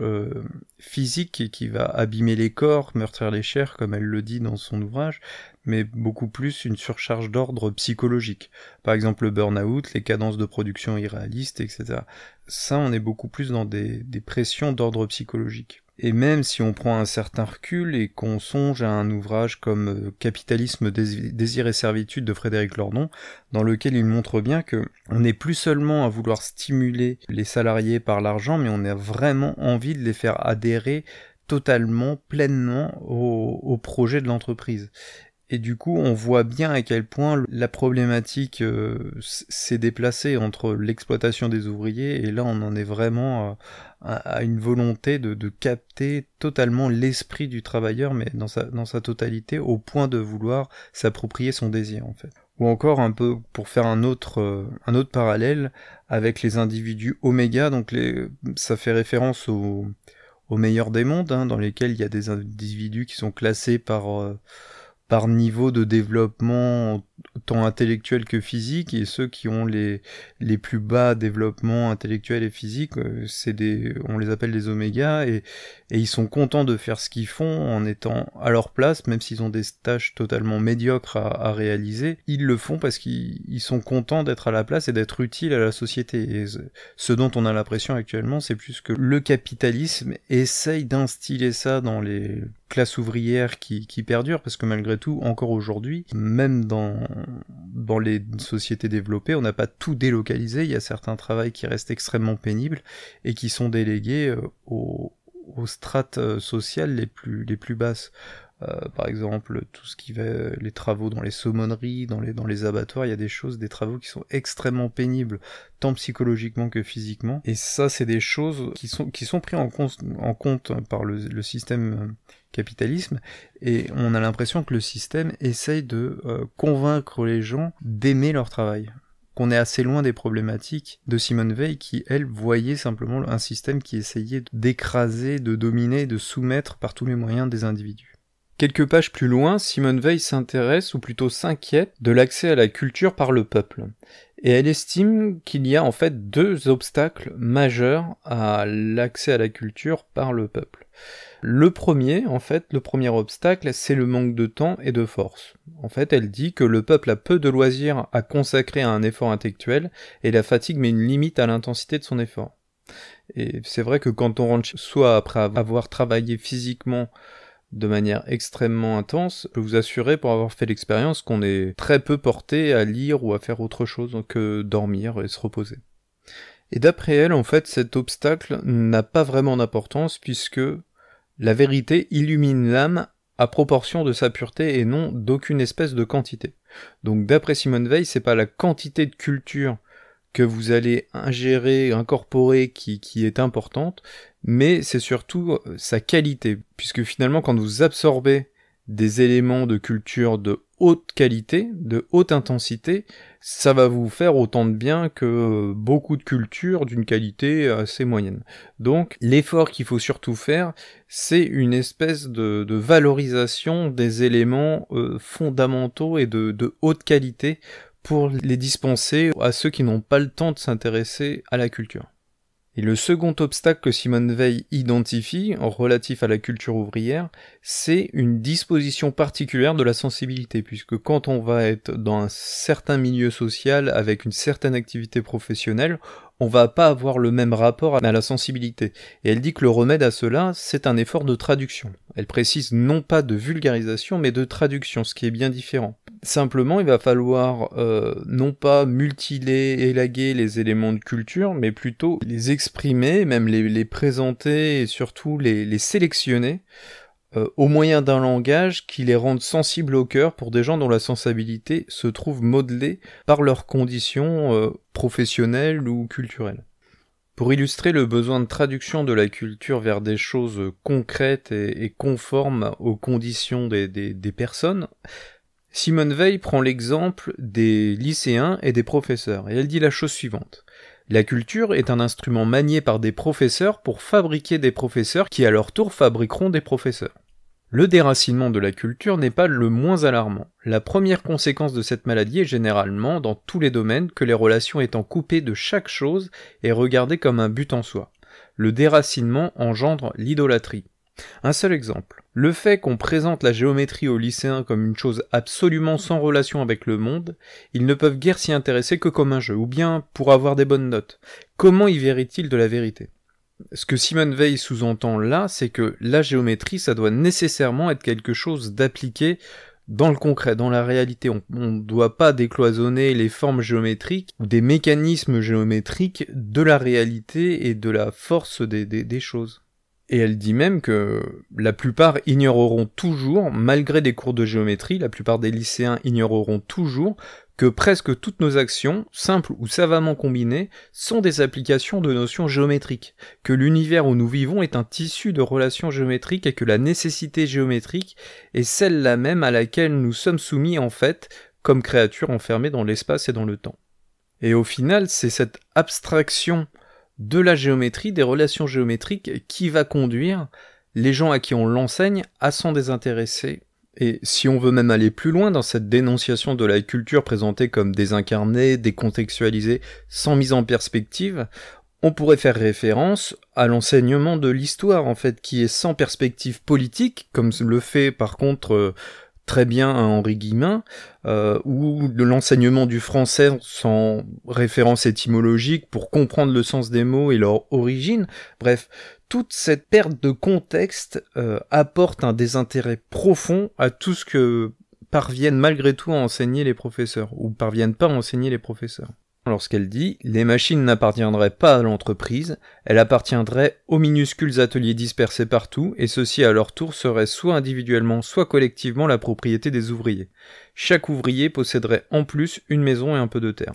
physique qui va abîmer les corps, meurtrir les chairs, comme elle le dit dans son ouvrage, mais beaucoup plus une surcharge d'ordre psychologique. Par exemple, le burn-out, les cadences de production irréalistes, etc. Ça, on est beaucoup plus dans des pressions d'ordre psychologique. Et même si on prend un certain recul et qu'on songe à un ouvrage comme Capitalisme, désir et servitude de Frédéric Lordon, dans lequel il montre bien que on n'est plus seulement à vouloir stimuler les salariés par l'argent, mais on a vraiment envie de les faire adhérer totalement, pleinement au projet de l'entreprise. Et du coup, on voit bien à quel point la problématique s'est déplacée entre l'exploitation des ouvriers, et là on en est vraiment à une volonté de capter totalement l'esprit du travailleur, mais dans sa totalité, au point de vouloir s'approprier son désir en fait. Ou encore un peu, pour faire un autre parallèle, avec les individus oméga, donc ça fait référence au meilleur des mondes, dans lesquels il y a des individus qui sont classés par niveau de développement tant intellectuel que physique, et ceux qui ont les plus bas développements intellectuels et physiques, on les appelle les omégas, et ils sont contents de faire ce qu'ils font en étant à leur place, même s'ils ont des tâches totalement médiocres à réaliser, ils le font parce qu'ils sont contents d'être à la place et d'être utiles à la société. Et ce dont on a l'impression actuellement, c'est plus que le capitalisme essaye d'instiller ça dans les classes ouvrières qui perdurent, parce que malgré tout, encore aujourd'hui, même dans les sociétés développées, on n'a pas tout délocalisé, il y a certains travails qui restent extrêmement pénibles et qui sont délégués aux strates sociales les plus basses. Par exemple, tout ce qui va, les travaux dans les saumonneries, dans les abattoirs, il y a des travaux qui sont extrêmement pénibles, tant psychologiquement que physiquement. Et ça, c'est des choses qui sont prises en compte par le système capitalisme, et on a l'impression que le système essaye de convaincre les gens d'aimer leur travail. Qu'on est assez loin des problématiques de Simone Veil qui, elle, voyait simplement un système qui essayait d'écraser, de dominer, de soumettre par tous les moyens des individus. Quelques pages plus loin, Simone Veil s'intéresse, ou plutôt s'inquiète, de l'accès à la culture par le peuple. Et elle estime qu'il y a en fait 2 obstacles majeurs à l'accès à la culture par le peuple. Le premier obstacle, c'est le manque de temps et de force. En fait, elle dit que le peuple a peu de loisirs à consacrer à un effort intellectuel, et la fatigue met une limite à l'intensité de son effort. Et c'est vrai que quand on rentre soit après avoir travaillé physiquement de manière extrêmement intense, je peux vous assurer, pour avoir fait l'expérience, qu'on est très peu porté à lire ou à faire autre chose que dormir et se reposer. Et d'après elle, en fait, cet obstacle n'a pas vraiment d'importance, puisque la vérité illumine l'âme à proportion de sa pureté et non d'aucune espèce de quantité. Donc d'après Simone Veil, c'est pas la quantité de culture que vous allez ingérer, incorporer qui est importante, mais c'est surtout sa qualité, puisque finalement quand vous absorbez des éléments de culture de haute qualité, de haute intensité, ça va vous faire autant de bien que beaucoup de culture d'une qualité assez moyenne. Donc l'effort qu'il faut surtout faire, c'est une espèce de valorisation des éléments fondamentaux et de haute qualité pour les dispenser à ceux qui n'ont pas le temps de s'intéresser à la culture. Et le second obstacle que Simone Veil identifie, relatif à la culture ouvrière, c'est une disposition particulière de la sensibilité, puisque quand on va être dans un certain milieu social, avec une certaine activité professionnelle, on va pas avoir le même rapport à la sensibilité. Et elle dit que le remède à cela, c'est un effort de traduction. Elle précise non pas de vulgarisation, mais de traduction, ce qui est bien différent. Simplement, il va falloir non pas mutiler, élaguer les éléments de culture, mais plutôt les exprimer, même les présenter et surtout les sélectionner au moyen d'un langage qui les rende sensibles au cœur pour des gens dont la sensibilité se trouve modelée par leurs conditions professionnelles ou culturelles. Pour illustrer le besoin de traduction de la culture vers des choses concrètes et conformes aux conditions des personnes, Simone Weil prend l'exemple des lycéens et des professeurs, et elle dit la chose suivante. La culture est un instrument manié par des professeurs pour fabriquer des professeurs qui à leur tour fabriqueront des professeurs. Le déracinement de la culture n'est pas le moins alarmant. La première conséquence de cette maladie est généralement, dans tous les domaines, que les relations étant coupées de chaque chose est regardées comme un but en soi. Le déracinement engendre l'idolâtrie. Un seul exemple. Le fait qu'on présente la géométrie aux lycéens comme une chose absolument sans relation avec le monde, ils ne peuvent guère s'y intéresser que comme un jeu, ou bien pour avoir des bonnes notes. Comment y verrait-il de la vérité ? Ce que Simone Weil sous-entend là, c'est que la géométrie, ça doit nécessairement être quelque chose d'appliqué dans le concret, dans la réalité. On ne doit pas décloisonner les formes géométriques ou des mécanismes géométriques de la réalité et de la force des choses. Et elle dit même que la plupart ignoreront toujours, malgré des cours de géométrie, la plupart des lycéens ignoreront toujours que presque toutes nos actions, simples ou savamment combinées, sont des applications de notions géométriques, que l'univers où nous vivons est un tissu de relations géométriques et que la nécessité géométrique est celle-là même à laquelle nous sommes soumis en fait, comme créatures enfermées dans l'espace et dans le temps. Et au final, c'est cette abstraction de la géométrie, des relations géométriques, qui va conduire les gens à qui on l'enseigne à s'en désintéresser. Et si on veut même aller plus loin dans cette dénonciation de la culture présentée comme désincarnée, décontextualisée, sans mise en perspective, on pourrait faire référence à l'enseignement de l'histoire, en fait, qui est sans perspective politique, comme le fait par contre très bien Henri Guillemin, ou de l'enseignement du français sans référence étymologique pour comprendre le sens des mots et leur origine. Bref, toute cette perte de contexte apporte un désintérêt profond à tout ce que parviennent malgré tout à enseigner les professeurs, ou parviennent pas à enseigner les professeurs. Lorsqu'elle dit « Les machines n'appartiendraient pas à l'entreprise, elles appartiendraient aux minuscules ateliers dispersés partout, et ceux-ci à leur tour seraient soit individuellement, soit collectivement la propriété des ouvriers. Chaque ouvrier posséderait en plus une maison et un peu de terre.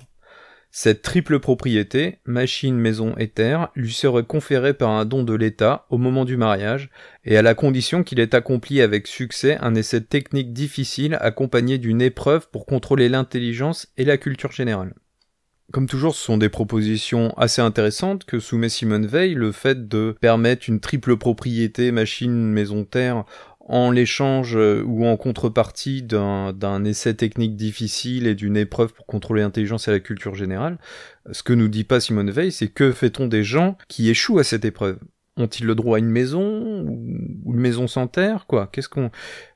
Cette triple propriété, machine, maison et terre, lui serait conférée par un don de l'État au moment du mariage, et à la condition qu'il ait accompli avec succès un essai technique difficile accompagné d'une épreuve pour contrôler l'intelligence et la culture générale. » Comme toujours, ce sont des propositions assez intéressantes que soumet Simone Weil, le fait de permettre une triple propriété machine, maison, terre en l'échange ou en contrepartie d'un essai technique difficile et d'une épreuve pour contrôler l'intelligence et la culture générale. Ce que nous dit pas Simone Weil, c'est que fait-on des gens qui échouent à cette épreuve ? Ont-ils le droit à une maison ou une maison sans terre, quoi ?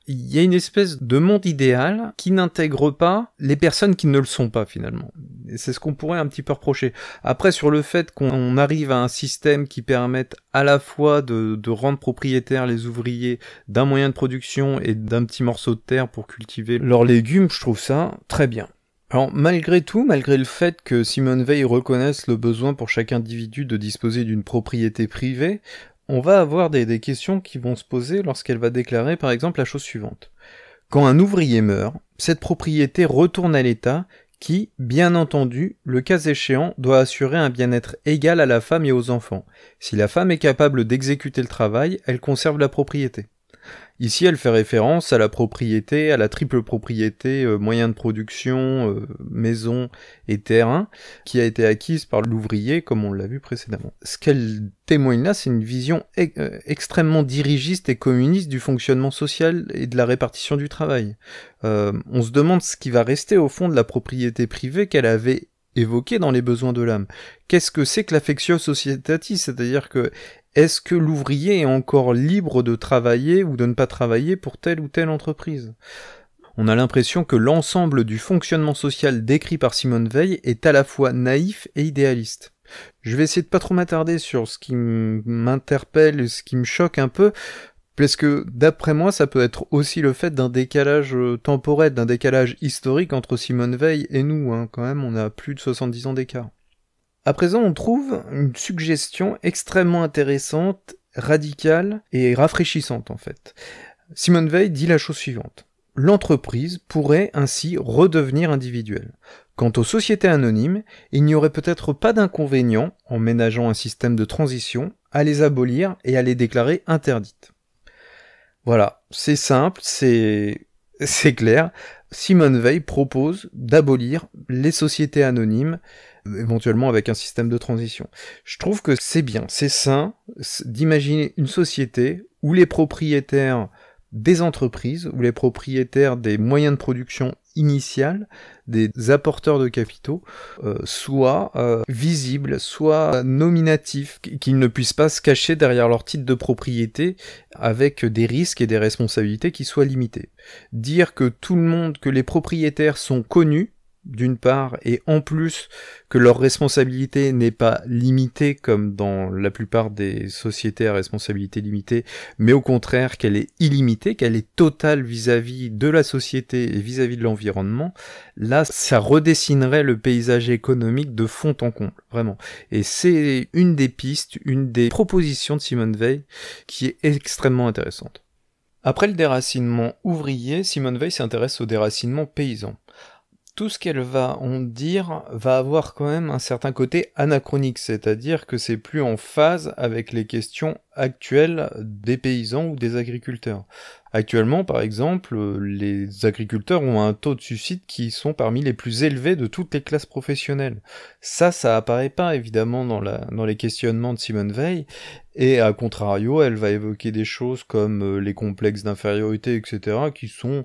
Il y a une espèce de monde idéal qui n'intègre pas les personnes qui ne le sont pas, finalement. Et c'est ce qu'on pourrait un petit peu reprocher. Après, sur le fait qu'on arrive à un système qui permette à la fois de rendre propriétaires les ouvriers d'un moyen de production et d'un petit morceau de terre pour cultiver leurs légumes, je trouve ça très bien. Alors, malgré tout, malgré le fait que Simone Weil reconnaisse le besoin pour chaque individu de disposer d'une propriété privée, on va avoir des questions qui vont se poser lorsqu'elle va déclarer, par exemple, la chose suivante. Quand un ouvrier meurt, cette propriété retourne à l'État qui, bien entendu, le cas échéant, doit assurer un bien-être égal à la femme et aux enfants. Si la femme est capable d'exécuter le travail, elle conserve la propriété. Ici, elle fait référence à la propriété, à la triple propriété, moyen de production, maison et terrain, qui a été acquise par l'ouvrier, comme on l'a vu précédemment. Ce qu'elle témoigne là, c'est une vision extrêmement dirigiste et communiste du fonctionnement social et de la répartition du travail. On se demande ce qui va rester au fond de la propriété privée qu'elle avait évoquée dans les besoins de l'âme. Qu'est-ce que c'est que l'affectio societatis ? C'est-à-dire que est-ce que l'ouvrier est encore libre de travailler ou de ne pas travailler pour telle ou telle entreprise ? On a l'impression que l'ensemble du fonctionnement social décrit par Simone Weil est à la fois naïf et idéaliste. Je vais essayer de pas trop m'attarder sur ce qui m'interpelle et ce qui me choque un peu, parce que d'après moi, ça peut être aussi le fait d'un décalage temporel, d'un décalage historique entre Simone Veil et nous, hein. Quand même, on a plus de 70 ans d'écart. À présent, on trouve une suggestion extrêmement intéressante, radicale et rafraîchissante en fait. Simone Veil dit la chose suivante. L'entreprise pourrait ainsi redevenir individuelle. Quant aux sociétés anonymes, il n'y aurait peut-être pas d'inconvénient, en ménageant un système de transition, à les abolir et à les déclarer interdites. Voilà, c'est simple, c'est clair. Simone Veil propose d'abolir les sociétés anonymes, éventuellement avec un système de transition. Je trouve que c'est bien, c'est sain d'imaginer une société où les propriétaires des entreprises, où les propriétaires des moyens de production initial, des apporteurs de capitaux, soient visibles, soient nominatifs, qu'ils ne puissent pas se cacher derrière leur titre de propriété avec des risques et des responsabilités qui soient limités. Dire que tout le monde, que les propriétaires sont connus, d'une part, et en plus que leur responsabilité n'est pas limitée comme dans la plupart des sociétés à responsabilité limitée, mais au contraire qu'elle est illimitée, qu'elle est totale vis-à-vis de la société et vis-à-vis de l'environnement, là ça redessinerait le paysage économique de fond en comble, vraiment. Et c'est une des pistes, une des propositions de Simone Veil qui est extrêmement intéressante. Après le déracinement ouvrier, Simone Veil s'intéresse au déracinement paysan. Tout ce qu'elle va en dire va avoir quand même un certain côté anachronique, c'est-à-dire que c'est plus en phase avec les questions actuelles des paysans ou des agriculteurs. Actuellement, par exemple, les agriculteurs ont un taux de suicide qui sont parmi les plus élevés de toutes les classes professionnelles. Ça apparaît pas évidemment dans les questionnements de Simone Veil, et à contrario, elle va évoquer des choses comme les complexes d'infériorité, etc., qui sont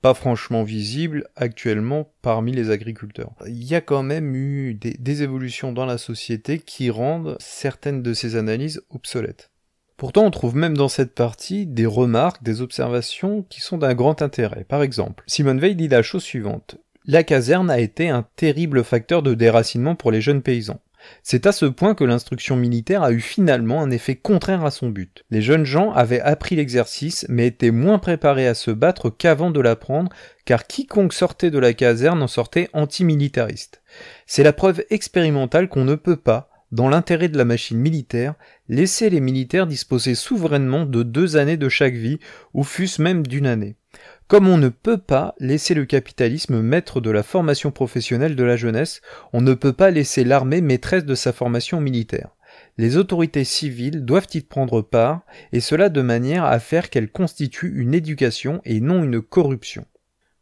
pas franchement visible actuellement parmi les agriculteurs. Il y a quand même eu des évolutions dans la société qui rendent certaines de ces analyses obsolètes. Pourtant, on trouve même dans cette partie des remarques, des observations qui sont d'un grand intérêt. Par exemple, Simone Veil dit la chose suivante. La caserne a été un terrible facteur de déracinement pour les jeunes paysans. C'est à ce point que l'instruction militaire a eu finalement un effet contraire à son but. Les jeunes gens avaient appris l'exercice, mais étaient moins préparés à se battre qu'avant de l'apprendre, car quiconque sortait de la caserne en sortait antimilitariste. C'est la preuve expérimentale qu'on ne peut pas, dans l'intérêt de la machine militaire, laisser les militaires disposer souverainement de 2 années de chaque vie, ou fût-ce même d'1 année. Comme on ne peut pas laisser le capitalisme maître de la formation professionnelle de la jeunesse, on ne peut pas laisser l'armée maîtresse de sa formation militaire. Les autorités civiles doivent y prendre part, et cela de manière à faire qu'elles constituent une éducation et non une corruption.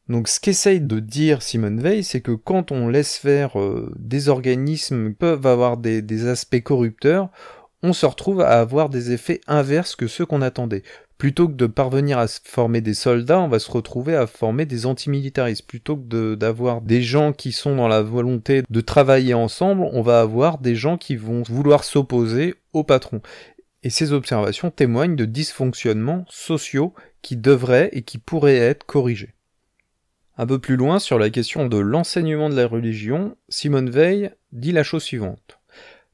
Donc ce qu'essaye de dire Simone Veil, c'est que quand on laisse faire des organismes qui peuvent avoir des aspects corrupteurs, on se retrouve à avoir des effets inverses que ceux qu'on attendait. Plutôt que de parvenir à former des soldats, on va se retrouver à former des antimilitaristes. Plutôt que d'avoir des gens qui sont dans la volonté de travailler ensemble, on va avoir des gens qui vont vouloir s'opposer au patron. Et ces observations témoignent de dysfonctionnements sociaux qui devraient et qui pourraient être corrigés. Un peu plus loin, sur la question de l'enseignement de la religion, Simone Veil dit la chose suivante.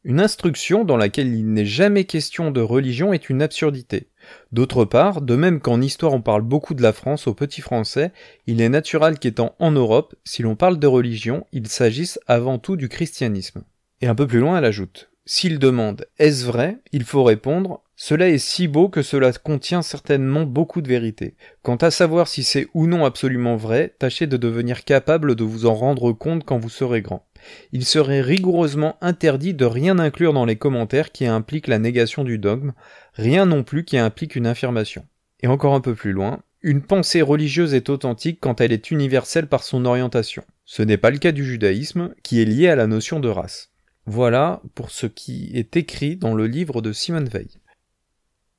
Une instruction dans laquelle il n'est jamais question de religion est une absurdité. D'autre part, de même qu'en histoire on parle beaucoup de la France aux petits Français, il est naturel qu'étant en Europe, si l'on parle de religion, il s'agisse avant tout du christianisme. Et un peu plus loin, elle ajoute « S'il demande « Est-ce vrai ?», il faut répondre « Cela est si beau que cela contient certainement beaucoup de vérité. Quant à savoir si c'est ou non absolument vrai, tâchez de devenir capable de vous en rendre compte quand vous serez grand. Il serait rigoureusement interdit de rien inclure dans les commentaires qui impliquent la négation du dogme, rien non plus qui implique une affirmation. » Et encore un peu plus loin, « Une pensée religieuse est authentique quand elle est universelle par son orientation. Ce n'est pas le cas du judaïsme, qui est lié à la notion de race. » Voilà pour ce qui est écrit dans le livre de Simone Veil.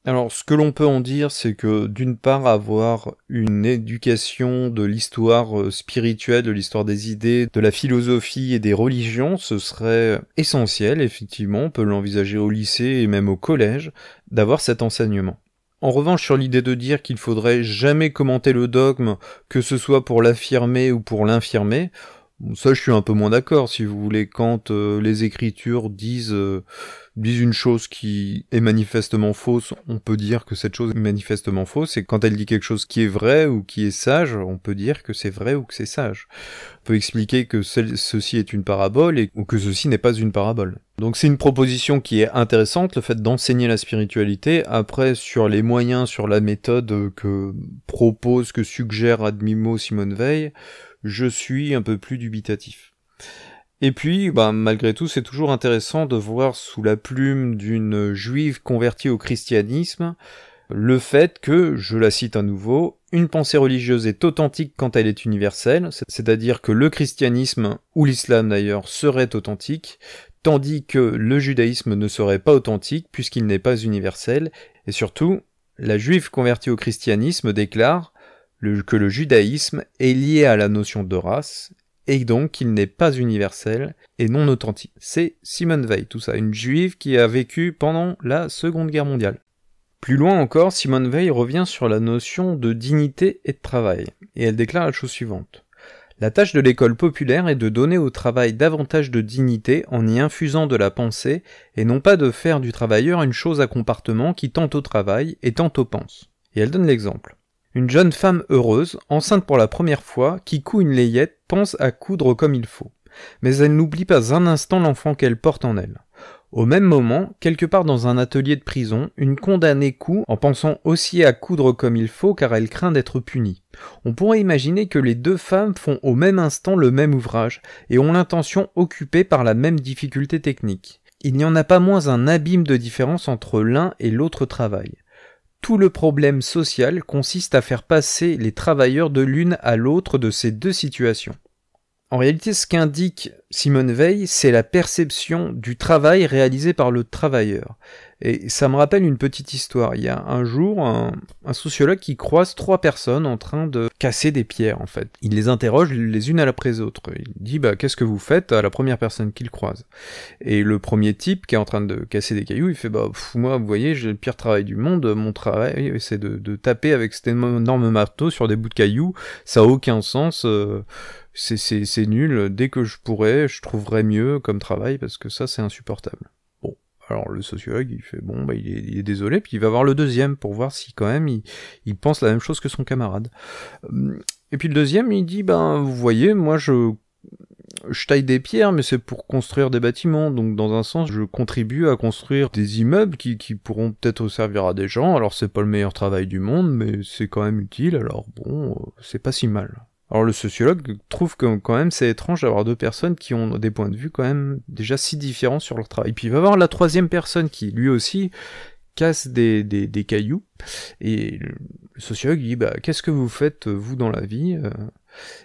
Alors, ce que l'on peut en dire, c'est que d'une part, avoir une éducation de l'histoire spirituelle, de l'histoire des idées, de la philosophie et des religions, ce serait essentiel, effectivement, on peut l'envisager au lycée et même au collège, d'avoir cet enseignement. En revanche, sur l'idée de dire qu'il faudrait jamais commenter le dogme, que ce soit pour l'affirmer ou pour l'infirmer, Bon, ça, je suis un peu moins d'accord, si vous voulez, quand les Écritures disent une chose qui est manifestement fausse, on peut dire que cette chose est manifestement fausse, et quand elle dit quelque chose qui est vrai ou qui est sage, on peut dire que c'est vrai ou que c'est sage. On peut expliquer que ceci est une parabole ou que ceci n'est pas une parabole. Donc c'est une proposition qui est intéressante, le fait d'enseigner la spiritualité. Après, sur les moyens, sur la méthode que suggère ad mimo Simone Weil, je suis un peu plus dubitatif. Et puis, malgré tout, c'est toujours intéressant de voir sous la plume d'une juive convertie au christianisme le fait que, je la cite à nouveau, une pensée religieuse est authentique quand elle est universelle, c'est-à-dire que le christianisme, ou l'islam d'ailleurs, serait authentique, tandis que le judaïsme ne serait pas authentique puisqu'il n'est pas universel, et surtout, la juive convertie au christianisme déclare que le judaïsme est lié à la notion de race, et donc qu'il n'est pas universel et non authentique. C'est Simone Weil, tout ça, une juive qui a vécu pendant la Seconde Guerre mondiale. Plus loin encore, Simone Weil revient sur la notion de dignité et de travail, et elle déclare la chose suivante. La tâche de l'école populaire est de donner au travail davantage de dignité en y infusant de la pensée, et non pas de faire du travailleur une chose à comportement qui tantôt travaille et tantôt pense. Et elle donne l'exemple. Une jeune femme heureuse, enceinte pour la première fois, qui coud une layette, pense à coudre comme il faut. Mais elle n'oublie pas un instant l'enfant qu'elle porte en elle. Au même moment, quelque part dans un atelier de prison, une condamnée coud en pensant aussi à coudre comme il faut car elle craint d'être punie. On pourrait imaginer que les deux femmes font au même instant le même ouvrage et ont l'intention occupée par la même difficulté technique. Il n'y en a pas moins un abîme de différence entre l'un et l'autre travail. Tout le problème social consiste à faire passer les travailleurs de l'une à l'autre de ces deux situations. En réalité, ce qu'indique Simone Weil, c'est la perception du travail réalisé par le travailleur. Et ça me rappelle une petite histoire. Il y a un jour un sociologue qui croise 3 personnes en train de casser des pierres, en fait. Il les interroge les unes après les autres. Il dit, qu'est-ce que vous faites à la première personne qu'il croise? Et le premier type qui est en train de casser des cailloux, il fait, moi, vous voyez, j'ai le pire travail du monde. Mon travail, c'est de taper avec cet énorme marteau sur des bouts de cailloux. Ça a aucun sens. C'est nul, dès que je pourrais, je trouverais mieux comme travail, parce que ça, c'est insupportable. Bon, alors le sociologue, il fait, il est désolé, puis il va voir le deuxième, pour voir si quand même, il pense la même chose que son camarade. Et puis le deuxième, il dit, vous voyez, moi, je taille des pierres, mais c'est pour construire des bâtiments, donc dans un sens, je contribue à construire des immeubles qui pourront peut-être servir à des gens, alors c'est pas le meilleur travail du monde, mais c'est quand même utile, alors c'est pas si mal. Alors le sociologue trouve que quand même c'est étrange d'avoir 2 personnes qui ont des points de vue quand même déjà si différents sur leur travail. Puis il va voir la 3e personne qui lui aussi casse des cailloux, et le sociologue dit qu'est-ce que vous faites vous dans la vie?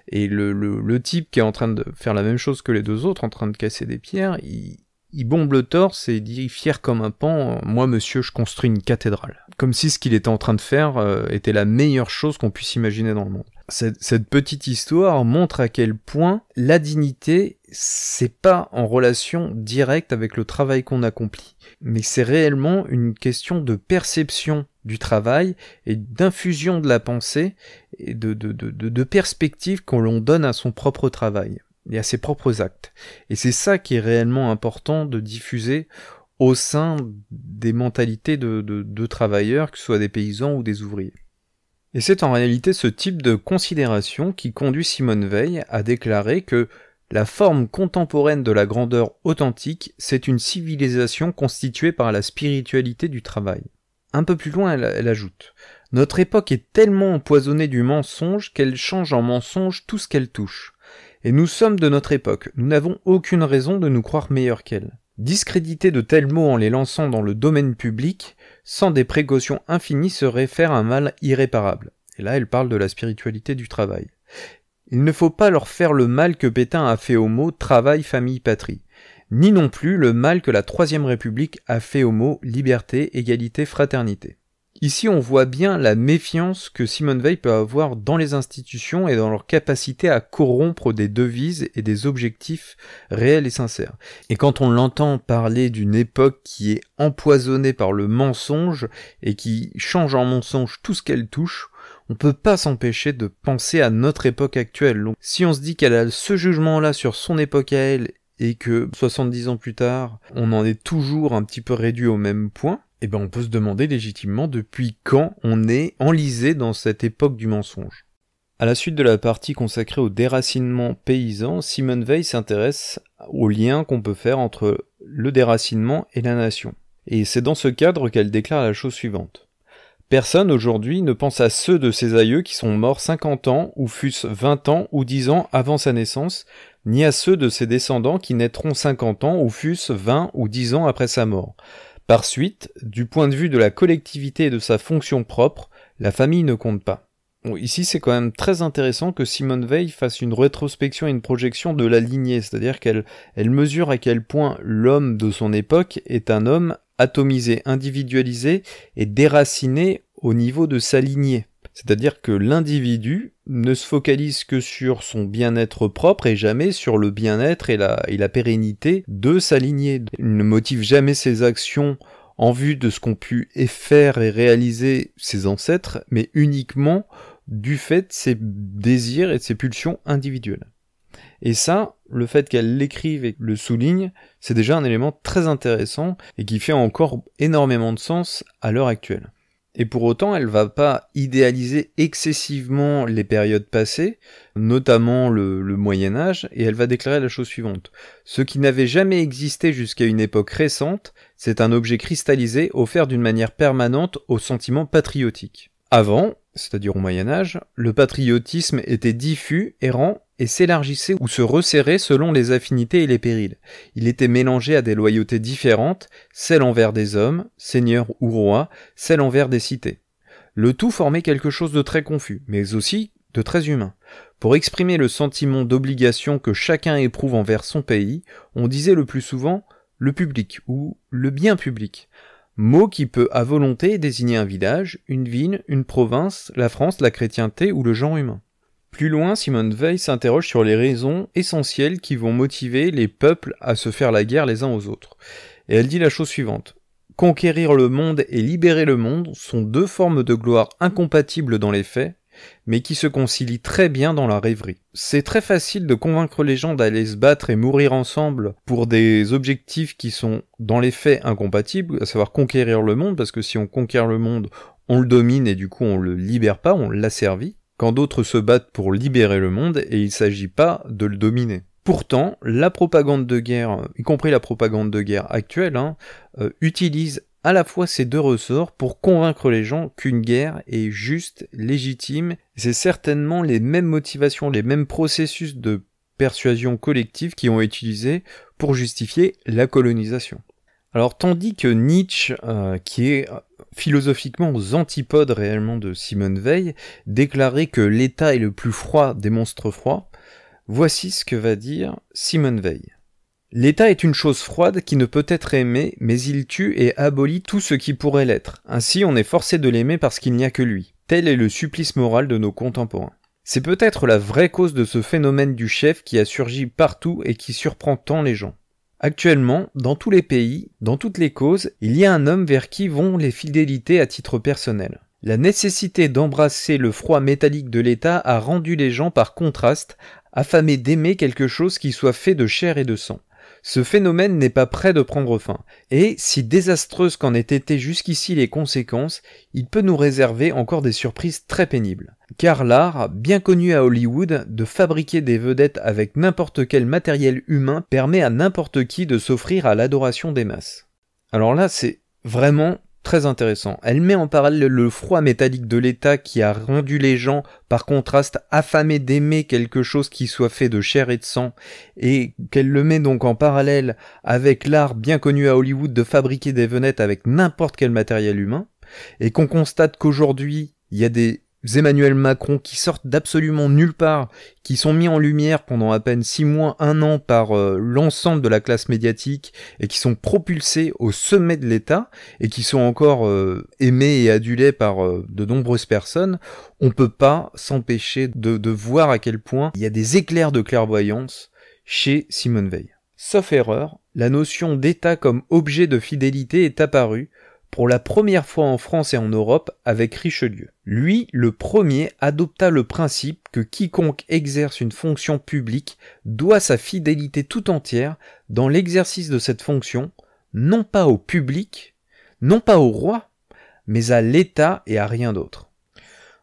Et le type qui est en train de faire la même chose que les 2 autres, en train de casser des pierres, il bombe le torse et dit fier comme un pan, moi monsieur je construis une cathédrale. Comme si ce qu'il était en train de faire était la meilleure chose qu'on puisse imaginer dans le monde. Cette petite histoire montre à quel point la dignité, c'est pas en relation directe avec le travail qu'on accomplit, mais c'est réellement une question de perception du travail et d'infusion de la pensée et de perspective qu'on l'on donne à son propre travail et à ses propres actes. Et c'est ça qui est réellement important de diffuser au sein des mentalités de travailleurs, que ce soit des paysans ou des ouvriers. Et c'est en réalité ce type de considération qui conduit Simone Weil à déclarer que la forme contemporaine de la grandeur authentique, c'est une civilisation constituée par la spiritualité du travail. Un peu plus loin, elle ajoute « Notre époque est tellement empoisonnée du mensonge qu'elle change en mensonge tout ce qu'elle touche. Et nous sommes de notre époque, nous n'avons aucune raison de nous croire meilleurs qu'elle. Discréditer de tels mots en les lançant dans le domaine public, sans des précautions infinies, serait faire un mal irréparable. » Et là, elle parle de la spiritualité du travail. « Il ne faut pas leur faire le mal que Pétain a fait aux mots « travail, famille, patrie », ni non plus le mal que la Troisième République a fait aux mots « liberté, égalité, fraternité ». Ici, on voit bien la méfiance que Simone Weil peut avoir dans les institutions et dans leur capacité à corrompre des devises et des objectifs réels et sincères. Et quand on l'entend parler d'une époque qui est empoisonnée par le mensonge et qui change en mensonge tout ce qu'elle touche, on peut pas s'empêcher de penser à notre époque actuelle. Donc, si on se dit qu'elle a ce jugement-là sur son époque à elle, et que 70 ans plus tard, on en est toujours un petit peu réduit au même point, eh ben on peut se demander légitimement depuis quand on est enlisé dans cette époque du mensonge. À la suite de la partie consacrée au déracinement paysan, Simone Veil s'intéresse au lien qu'on peut faire entre le déracinement et la nation. Et c'est dans ce cadre qu'elle déclare la chose suivante. Personne aujourd'hui ne pense à ceux de ses aïeux qui sont morts 50 ans, ou fût-ce 20 ans ou 10 ans avant sa naissance, ni à ceux de ses descendants qui naîtront 50 ans, ou fût-ce 20 ou 10 ans après sa mort. Par suite, du point de vue de la collectivité et de sa fonction propre, la famille ne compte pas. Bon, ici, c'est quand même très intéressant que Simone Veil fasse une rétrospection et une projection de la lignée, c'est-à-dire qu'elle mesure à quel point l'homme de son époque est un homme atomisé, individualisé et déraciné au niveau de sa lignée. C'est-à-dire que l'individu ne se focalise que sur son bien-être propre et jamais sur le bien-être et la pérennité de sa lignée. Il ne motive jamais ses actions en vue de ce qu'ont pu faire et réaliser ses ancêtres, mais uniquement du fait de ses désirs et de ses pulsions individuelles. Et ça, le fait qu'elle l'écrive et le souligne, c'est déjà un élément très intéressant et qui fait encore énormément de sens à l'heure actuelle. Et pour autant, elle va pas idéaliser excessivement les périodes passées, notamment le Moyen-Âge, et elle va déclarer la chose suivante. Ce qui n'avait jamais existé jusqu'à une époque récente, c'est un objet cristallisé offert d'une manière permanente au sentiment patriotique. Avant, c'est-à-dire au Moyen-Âge, le patriotisme était diffus, errant, et s'élargissait ou se resserrait selon les affinités et les périls. Il était mélangé à des loyautés différentes, celle envers des hommes, seigneurs ou rois, celle envers des cités. Le tout formait quelque chose de très confus, mais aussi de très humain. Pour exprimer le sentiment d'obligation que chacun éprouve envers son pays, on disait le plus souvent « le public » ou « le bien public », mot qui peut à volonté désigner un village, une ville, une province, la France, la chrétienté ou le genre humain. Plus loin, Simone Veil s'interroge sur les raisons essentielles qui vont motiver les peuples à se faire la guerre les uns aux autres. Et elle dit la chose suivante. Conquérir le monde et libérer le monde sont deux formes de gloire incompatibles dans les faits, mais qui se concilient très bien dans la rêverie. C'est très facile de convaincre les gens d'aller se battre et mourir ensemble pour des objectifs qui sont dans les faits incompatibles, à savoir conquérir le monde, parce que si on conquiert le monde, on le domine et du coup on le libère pas, on l'asservit. Quand d'autres se battent pour libérer le monde et il ne s'agit pas de le dominer. Pourtant, la propagande de guerre, y compris la propagande de guerre actuelle, utilise à la fois ces deux ressorts pour convaincre les gens qu'une guerre est juste, légitime. C'est certainement les mêmes motivations, les mêmes processus de persuasion collective qui ont été utilisés pour justifier la colonisation. Alors tandis que Nietzsche, qui est philosophiquement aux antipodes réellement de Simone Veil, déclarait que l'État est le plus froid des monstres froids, voici ce que va dire Simone Veil. L'État est une chose froide qui ne peut être aimée, mais il tue et abolit tout ce qui pourrait l'être. Ainsi on est forcé de l'aimer parce qu'il n'y a que lui. Tel est le supplice moral de nos contemporains. C'est peut-être la vraie cause de ce phénomène du chef qui a surgi partout et qui surprend tant les gens. Actuellement, dans tous les pays, dans toutes les causes, il y a un homme vers qui vont les fidélités à titre personnel. La nécessité d'embrasser le froid métallique de l'État a rendu les gens par contraste affamés d'aimer quelque chose qui soit fait de chair et de sang. Ce phénomène n'est pas près de prendre fin, et, si désastreuses qu'en aient été jusqu'ici les conséquences, il peut nous réserver encore des surprises très pénibles. Car l'art, bien connu à Hollywood, de fabriquer des vedettes avec n'importe quel matériel humain permet à n'importe qui de s'offrir à l'adoration des masses. Alors là, c'est vraiment très intéressant. Elle met en parallèle le froid métallique de l'État qui a rendu les gens, par contraste, affamés d'aimer quelque chose qui soit fait de chair et de sang, et qu'elle le met donc en parallèle avec l'art bien connu à Hollywood de fabriquer des vedettes avec n'importe quel matériel humain, et qu'on constate qu'aujourd'hui, il y a des Emmanuel Macron qui sortent d'absolument nulle part, qui sont mis en lumière pendant à peine 6 mois, 1 an par l'ensemble de la classe médiatique et qui sont propulsés au sommet de l'État et qui sont encore aimés et adulés par de nombreuses personnes, on peut pas s'empêcher de voir à quel point il y a des éclairs de clairvoyance chez Simone Veil. Sauf erreur, la notion d'État comme objet de fidélité est apparue, pour la première fois en France et en Europe avec Richelieu. Lui, le premier, adopta le principe que quiconque exerce une fonction publique doit sa fidélité tout entière dans l'exercice de cette fonction, non pas au public, non pas au roi, mais à l'État et à rien d'autre.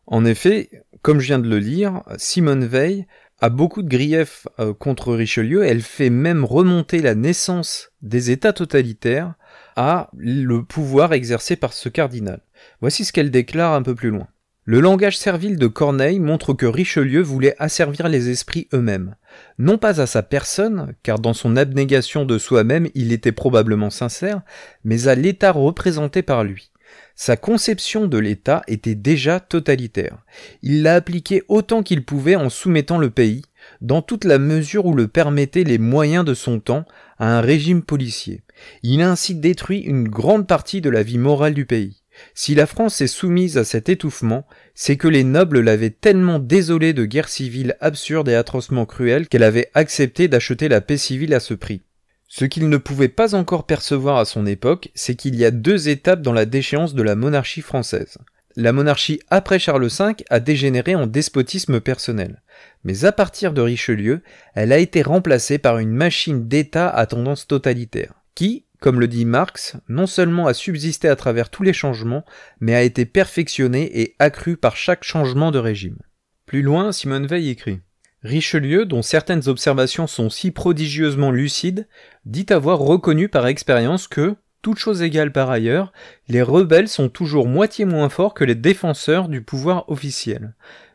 En effet, comme je viens de le lire, Simone Veil a beaucoup de griefs contre Richelieu, elle fait même remonter la naissance des États totalitaires à le pouvoir exercé par ce cardinal. Voici ce qu'elle déclare un peu plus loin. Le langage servile de Corneille montre que Richelieu voulait asservir les esprits eux-mêmes, non pas à sa personne, car dans son abnégation de soi-même il était probablement sincère, mais à l'État représenté par lui. Sa conception de l'État était déjà totalitaire. Il l'a appliquée autant qu'il pouvait en soumettant le pays, dans toute la mesure où le permettaient les moyens de son temps, à un régime policier. Il a ainsi détruit une grande partie de la vie morale du pays. Si la France est soumise à cet étouffement, c'est que les nobles l'avaient tellement désolée de guerres civiles absurdes et atrocement cruelles qu'elle avait accepté d'acheter la paix civile à ce prix. Ce qu'il ne pouvait pas encore percevoir à son époque, c'est qu'il y a deux étapes dans la déchéance de la monarchie française. La monarchie après Charles V a dégénéré en despotisme personnel. Mais à partir de Richelieu, elle a été remplacée par une machine d'État à tendance totalitaire, qui, comme le dit Marx, non seulement a subsisté à travers tous les changements, mais a été perfectionnée et accrue par chaque changement de régime. Plus loin, Simone Veil écrit « Richelieu, dont certaines observations sont si prodigieusement lucides, dit avoir reconnu par expérience que, toutes choses égales par ailleurs, les rebelles sont toujours moitié moins forts que les défenseurs du pouvoir officiel.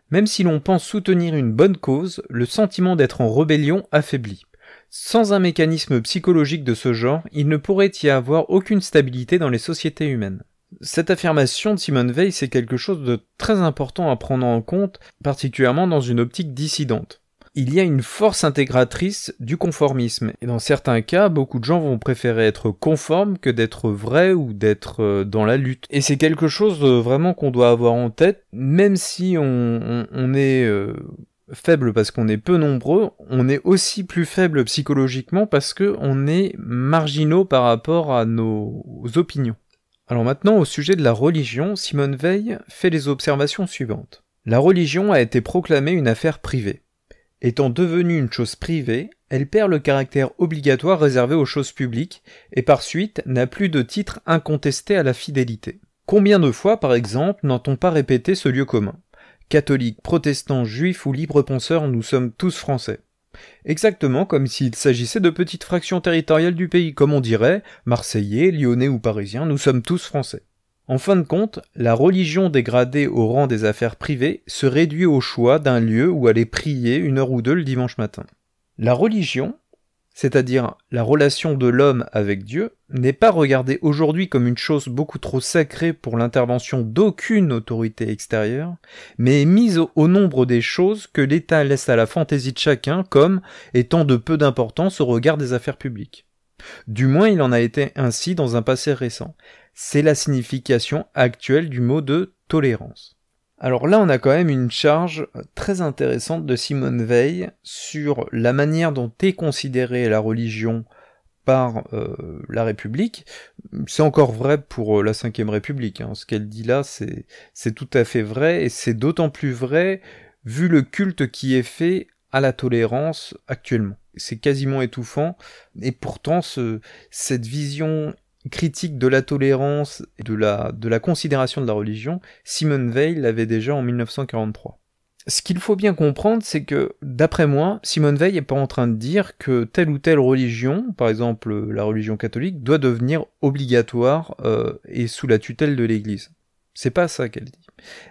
Même si l'on pense soutenir une bonne cause, le sentiment d'être en rébellion affaiblit. Sans un mécanisme psychologique de ce genre, il ne pourrait y avoir aucune stabilité dans les sociétés humaines. » Cette affirmation de Simone Veil, c'est quelque chose de très important à prendre en compte, particulièrement dans une optique dissidente. Il y a une force intégratrice du conformisme, et dans certains cas, beaucoup de gens vont préférer être conformes que d'être vrais ou d'être dans la lutte. Et c'est quelque chose vraiment qu'on doit avoir en tête, même si on est faible parce qu'on est peu nombreux, on est aussi plus faible psychologiquement parce qu'on est marginaux par rapport à nos opinions. Alors maintenant, au sujet de la religion, Simone Veil fait les observations suivantes. La religion a été proclamée une affaire privée. Étant devenue une chose privée, elle perd le caractère obligatoire réservé aux choses publiques et par suite n'a plus de titre incontesté à la fidélité. Combien de fois, par exemple, n'entend pas répéter ce lieu commun ? Catholiques, protestants, juifs ou libres-penseurs, nous sommes tous français. Exactement comme s'il s'agissait de petites fractions territoriales du pays, comme on dirait, marseillais, lyonnais ou parisiens, nous sommes tous français. En fin de compte, la religion dégradée au rang des affaires privées se réduit au choix d'un lieu où aller prier 1 heure ou 2 le dimanche matin. La religion, c'est-à-dire la relation de l'homme avec Dieu, n'est pas regardée aujourd'hui comme une chose beaucoup trop sacrée pour l'intervention d'aucune autorité extérieure, mais est mise au nombre des choses que l'État laisse à la fantaisie de chacun comme étant de peu d'importance au regard des affaires publiques. Du moins il en a été ainsi dans un passé récent. C'est la signification actuelle du mot de tolérance. Alors là, on a quand même une charge très intéressante de Simone Veil sur la manière dont est considérée la religion par la République. C'est encore vrai pour la Ve République. Hein. Ce qu'elle dit là, c'est tout à fait vrai, et c'est d'autant plus vrai vu le culte qui est fait à la tolérance actuellement. C'est quasiment étouffant, et pourtant cette vision critique de la tolérance et de la considération de la religion, Simone Veil l'avait déjà en 1943. Ce qu'il faut bien comprendre, c'est que, d'après moi, Simone Veil n'est pas en train de dire que telle ou telle religion, par exemple la religion catholique, doit devenir obligatoire et sous la tutelle de l'Église. C'est pas ça qu'elle dit.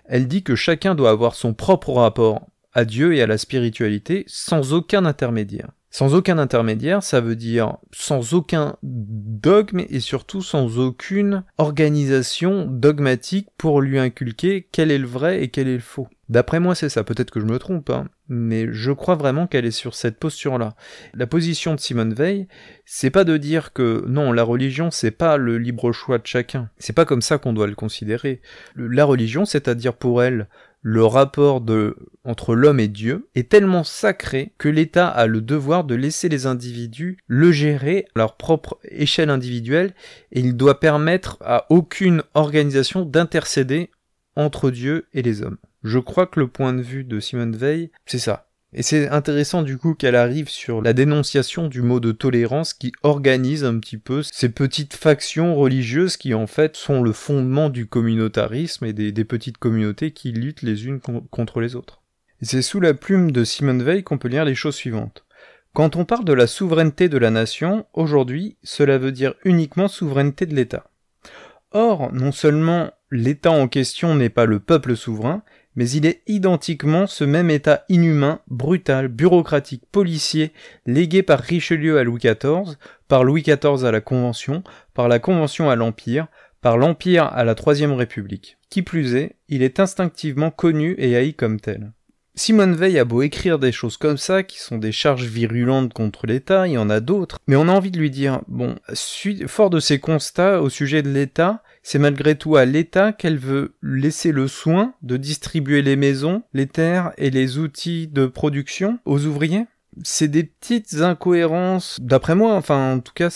Elle dit que chacun doit avoir son propre rapport à Dieu et à la spiritualité sans aucun intermédiaire. Sans aucun intermédiaire, ça veut dire sans aucun dogme et surtout sans aucune organisation dogmatique pour lui inculquer quel est le vrai et quel est le faux. D'après moi, c'est ça. Peut-être que je me trompe, hein, mais je crois vraiment qu'elle est sur cette posture-là. La position de Simone Veil, c'est pas de dire que non, la religion, c'est pas le libre choix de chacun. C'est pas comme ça qu'on doit le considérer. La religion, c'est-à-dire pour elle le rapport entre l'homme et Dieu est tellement sacré que l'État a le devoir de laisser les individus le gérer à leur propre échelle individuelle et il doit permettre à aucune organisation d'intercéder entre Dieu et les hommes. Je crois que le point de vue de Simone Veil, c'est ça. Et c'est intéressant du coup qu'elle arrive sur la dénonciation du mot de tolérance qui organise un petit peu ces petites factions religieuses qui en fait sont le fondement du communautarisme et des petites communautés qui luttent les unes contre les autres. Et c'est sous la plume de Simone Veil qu'on peut lire les choses suivantes. Quand on parle de la souveraineté de la nation, aujourd'hui, cela veut dire uniquement souveraineté de l'État. Or, non seulement l'État en question n'est pas le peuple souverain, mais il est identiquement ce même État inhumain, brutal, bureaucratique, policier, légué par Richelieu à Louis XIV, par Louis XIV à la Convention, par la Convention à l'Empire, par l'Empire à la Troisième République. Qui plus est, il est instinctivement connu et haï comme tel. Simone Veil a beau écrire des choses comme ça, qui sont des charges virulentes contre l'État, il y en a d'autres, mais on a envie de lui dire, bon, fort de ses constats au sujet de l'État, c'est malgré tout à l'État qu'elle veut laisser le soin de distribuer les maisons, les terres et les outils de production aux ouvriers. C'est des petites incohérences, d'après moi, enfin en tout cas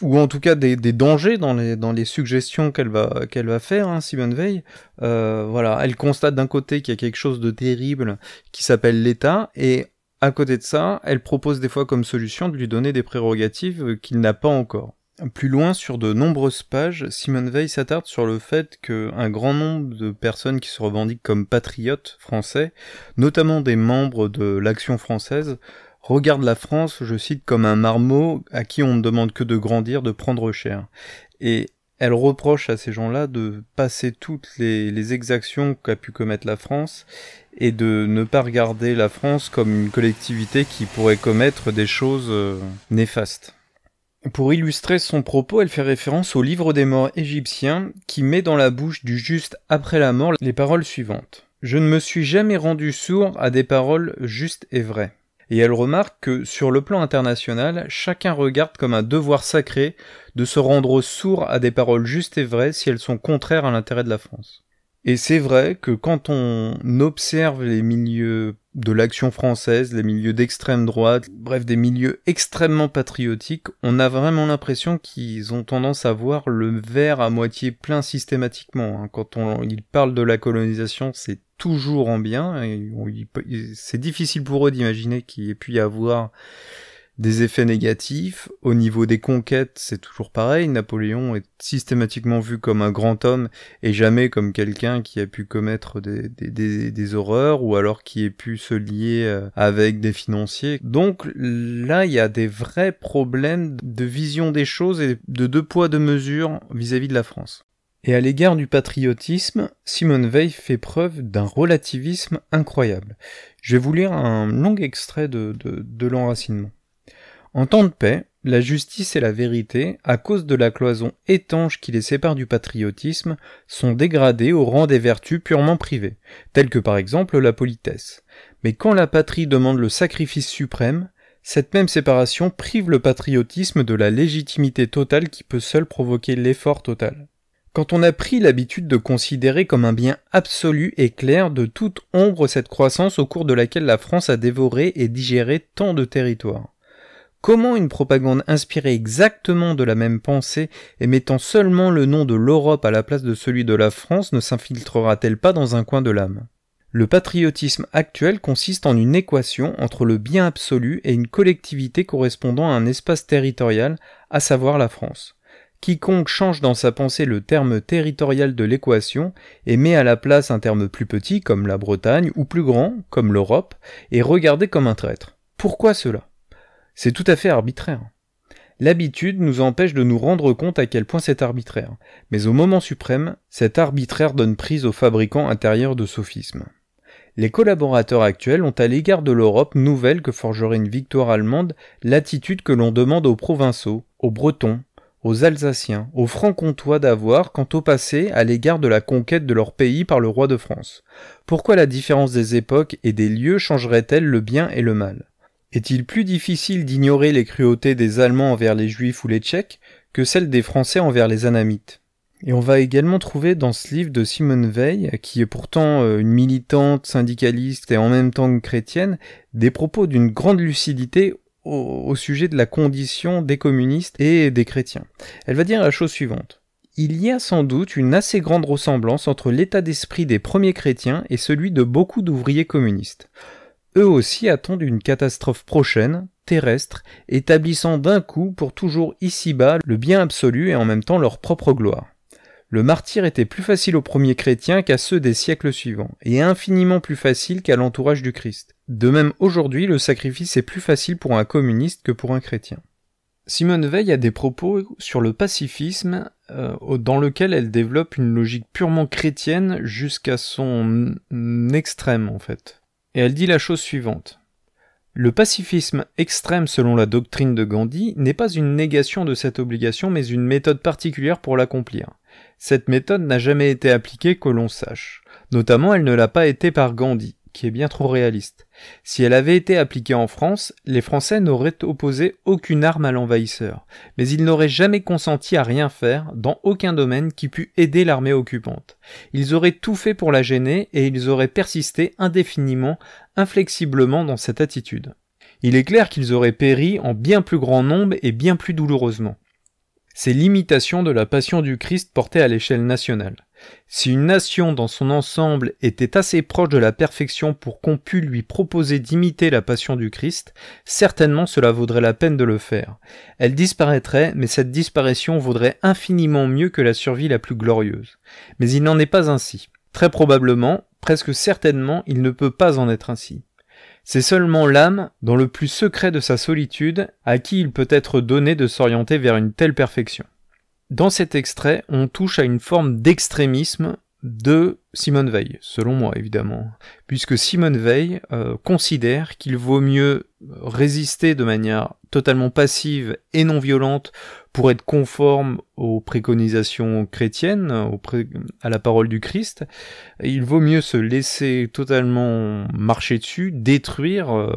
ou en tout cas des dangers dans les suggestions qu'elle va faire, hein, Simone Veil. Voilà, elle constate d'un côté qu'il y a quelque chose de terrible qui s'appelle l'État, et à côté de ça, elle propose des fois comme solution de lui donner des prérogatives qu'il n'a pas encore. Plus loin, sur de nombreuses pages, Simone Veil s'attarde sur le fait qu'un grand nombre de personnes qui se revendiquent comme patriotes français, notamment des membres de l'Action française, regardent la France, je cite, comme un marmot à qui on ne demande que de grandir, de prendre cher. Et elle reproche à ces gens-là de passer toutes les exactions qu'a pu commettre la France et de ne pas regarder la France comme une collectivité qui pourrait commettre des choses néfastes. Pour illustrer son propos, elle fait référence au livre des morts égyptien qui met dans la bouche du juste après la mort les paroles suivantes. « Je ne me suis jamais rendu sourd à des paroles justes et vraies. » Et elle remarque que, sur le plan international, chacun regarde comme un devoir sacré de se rendre sourd à des paroles justes et vraies si elles sont contraires à l'intérêt de la France. Et c'est vrai que quand on observe les milieux de l'Action française, les milieux d'extrême droite, bref des milieux extrêmement patriotiques, on a vraiment l'impression qu'ils ont tendance à voir le verre à moitié plein systématiquement. Quand ils parlent de la colonisation, c'est toujours en bien, et c'est difficile pour eux d'imaginer qu'il y ait pu y avoir des effets négatifs. Au niveau des conquêtes, c'est toujours pareil. Napoléon est systématiquement vu comme un grand homme et jamais comme quelqu'un qui a pu commettre des horreurs ou alors qui ait pu se lier avec des financiers. Donc là, il y a des vrais problèmes de vision des choses et de deux poids deux mesures vis-à-vis de la France. Et à l'égard du patriotisme, Simone Veil fait preuve d'un relativisme incroyable. Je vais vous lire un long extrait de l'Enracinement. En temps de paix, la justice et la vérité, à cause de la cloison étanche qui les sépare du patriotisme, sont dégradées au rang des vertus purement privées, telles que par exemple la politesse. Mais quand la patrie demande le sacrifice suprême, cette même séparation prive le patriotisme de la légitimité totale qui peut seule provoquer l'effort total. Quand on a pris l'habitude de considérer comme un bien absolu et clair de toute ombre cette croissance au cours de laquelle la France a dévoré et digéré tant de territoires, comment une propagande inspirée exactement de la même pensée et mettant seulement le nom de l'Europe à la place de celui de la France ne s'infiltrera-t-elle pas dans un coin de l'âme ? Le patriotisme actuel consiste en une équation entre le bien absolu et une collectivité correspondant à un espace territorial, à savoir la France. Quiconque change dans sa pensée le terme territorial de l'équation et met à la place un terme plus petit comme la Bretagne ou plus grand comme l'Europe est regardé comme un traître. Pourquoi cela ? C'est tout à fait arbitraire. L'habitude nous empêche de nous rendre compte à quel point c'est arbitraire, mais au moment suprême, cet arbitraire donne prise aux fabricants intérieurs de sophismes. Les collaborateurs actuels ont à l'égard de l'Europe nouvelle que forgerait une victoire allemande l'attitude que l'on demande aux provinciaux, aux Bretons, aux Alsaciens, aux Franc-Comtois d'avoir quant au passé à l'égard de la conquête de leur pays par le roi de France. Pourquoi la différence des époques et des lieux changerait-elle le bien et le mal ? Est-il plus difficile d'ignorer les cruautés des Allemands envers les Juifs ou les Tchèques que celles des Français envers les Anamites ? Et on va également trouver dans ce livre de Simone Veil, qui est pourtant une militante syndicaliste et en même temps chrétienne, des propos d'une grande lucidité au sujet de la condition des communistes et des chrétiens. Elle va dire la chose suivante. Il y a sans doute une assez grande ressemblance entre l'état d'esprit des premiers chrétiens et celui de beaucoup d'ouvriers communistes. Eux aussi attendent une catastrophe prochaine, terrestre, établissant d'un coup pour toujours ici-bas le bien absolu et en même temps leur propre gloire. Le martyre était plus facile aux premiers chrétiens qu'à ceux des siècles suivants, et infiniment plus facile qu'à l'entourage du Christ. De même aujourd'hui, le sacrifice est plus facile pour un communiste que pour un chrétien. Simone Veil a des propos sur le pacifisme dans lequel elle développe une logique purement chrétienne jusqu'à son extrême en fait. Et elle dit la chose suivante. Le pacifisme extrême selon la doctrine de Gandhi n'est pas une négation de cette obligation mais une méthode particulière pour l'accomplir. Cette méthode n'a jamais été appliquée que l'on sache. Notamment, elle ne l'a pas été par Gandhi, qui est bien trop réaliste. Si elle avait été appliquée en France, les Français n'auraient opposé aucune arme à l'envahisseur, mais ils n'auraient jamais consenti à rien faire, dans aucun domaine qui pût aider l'armée occupante. Ils auraient tout fait pour la gêner et ils auraient persisté indéfiniment, inflexiblement dans cette attitude. Il est clair qu'ils auraient péri en bien plus grand nombre et bien plus douloureusement. C'est l'imitation de la passion du Christ portée à l'échelle nationale. Si une nation dans son ensemble était assez proche de la perfection pour qu'on pût lui proposer d'imiter la passion du Christ, certainement cela vaudrait la peine de le faire. Elle disparaîtrait, mais cette disparition vaudrait infiniment mieux que la survie la plus glorieuse. Mais il n'en est pas ainsi. Très probablement, presque certainement, il ne peut pas en être ainsi. C'est seulement l'âme, dans le plus secret de sa solitude, à qui il peut être donné de s'orienter vers une telle perfection. Dans cet extrait, on touche à une forme d'extrémisme de Simone Veil, selon moi évidemment, puisque Simone Veil considère qu'il vaut mieux résister de manière totalement passive et non violente pour être conforme aux préconisations chrétiennes, à la parole du Christ. Il vaut mieux se laisser totalement marcher dessus, détruire,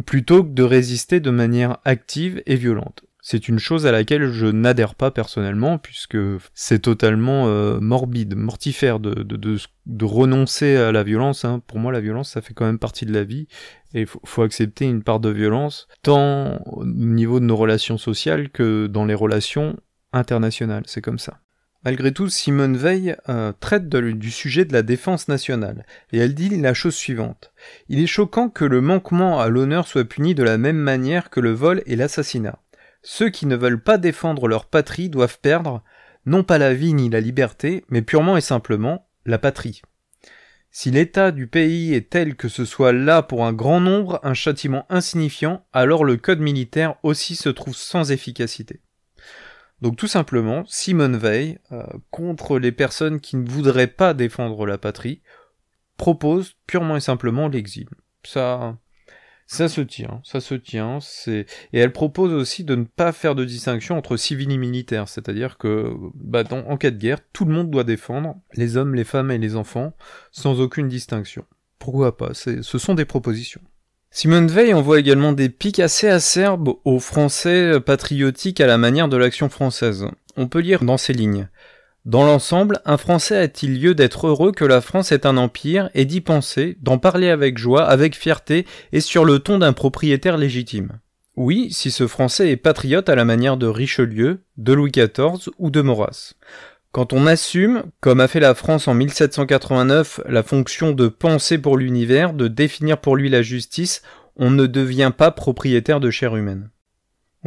plutôt que de résister de manière active et violente. C'est une chose à laquelle je n'adhère pas personnellement, puisque c'est totalement morbide, mortifère de renoncer à la violence. Hein. Pour moi, la violence, ça fait quand même partie de la vie, et il faut accepter une part de violence, tant au niveau de nos relations sociales que dans les relations internationales, c'est comme ça. Malgré tout, Simone Veil traite du sujet de la défense nationale, et elle dit la chose suivante. Il est choquant que le manquement à l'honneur soit puni de la même manière que le vol et l'assassinat. Ceux qui ne veulent pas défendre leur patrie doivent perdre, non pas la vie ni la liberté, mais purement et simplement la patrie. Si l'état du pays est tel que ce soit là pour un grand nombre un châtiment insignifiant, alors le code militaire aussi se trouve sans efficacité. Donc tout simplement, Simone Veil, contre les personnes qui ne voudraient pas défendre la patrie, propose purement et simplement l'exil. Ça se tient, et elle propose aussi de ne pas faire de distinction entre civil et militaire, c'est-à-dire que, en cas de guerre, tout le monde doit défendre, les hommes, les femmes et les enfants, sans aucune distinction. Pourquoi pas, ce sont des propositions. Simone Veil envoie également des piques assez acerbes aux Français patriotiques à la manière de l'Action française. On peut lire dans ces lignes. Dans l'ensemble, un Français a-t-il lieu d'être heureux que la France est un empire et d'y penser, d'en parler avec joie, avec fierté et sur le ton d'un propriétaire légitime? Oui, si ce Français est patriote à la manière de Richelieu, de Louis XIV ou de Maurras. Quand on assume, comme a fait la France en 1789, la fonction de penser pour l'univers, de définir pour lui la justice, on ne devient pas propriétaire de chair humaine.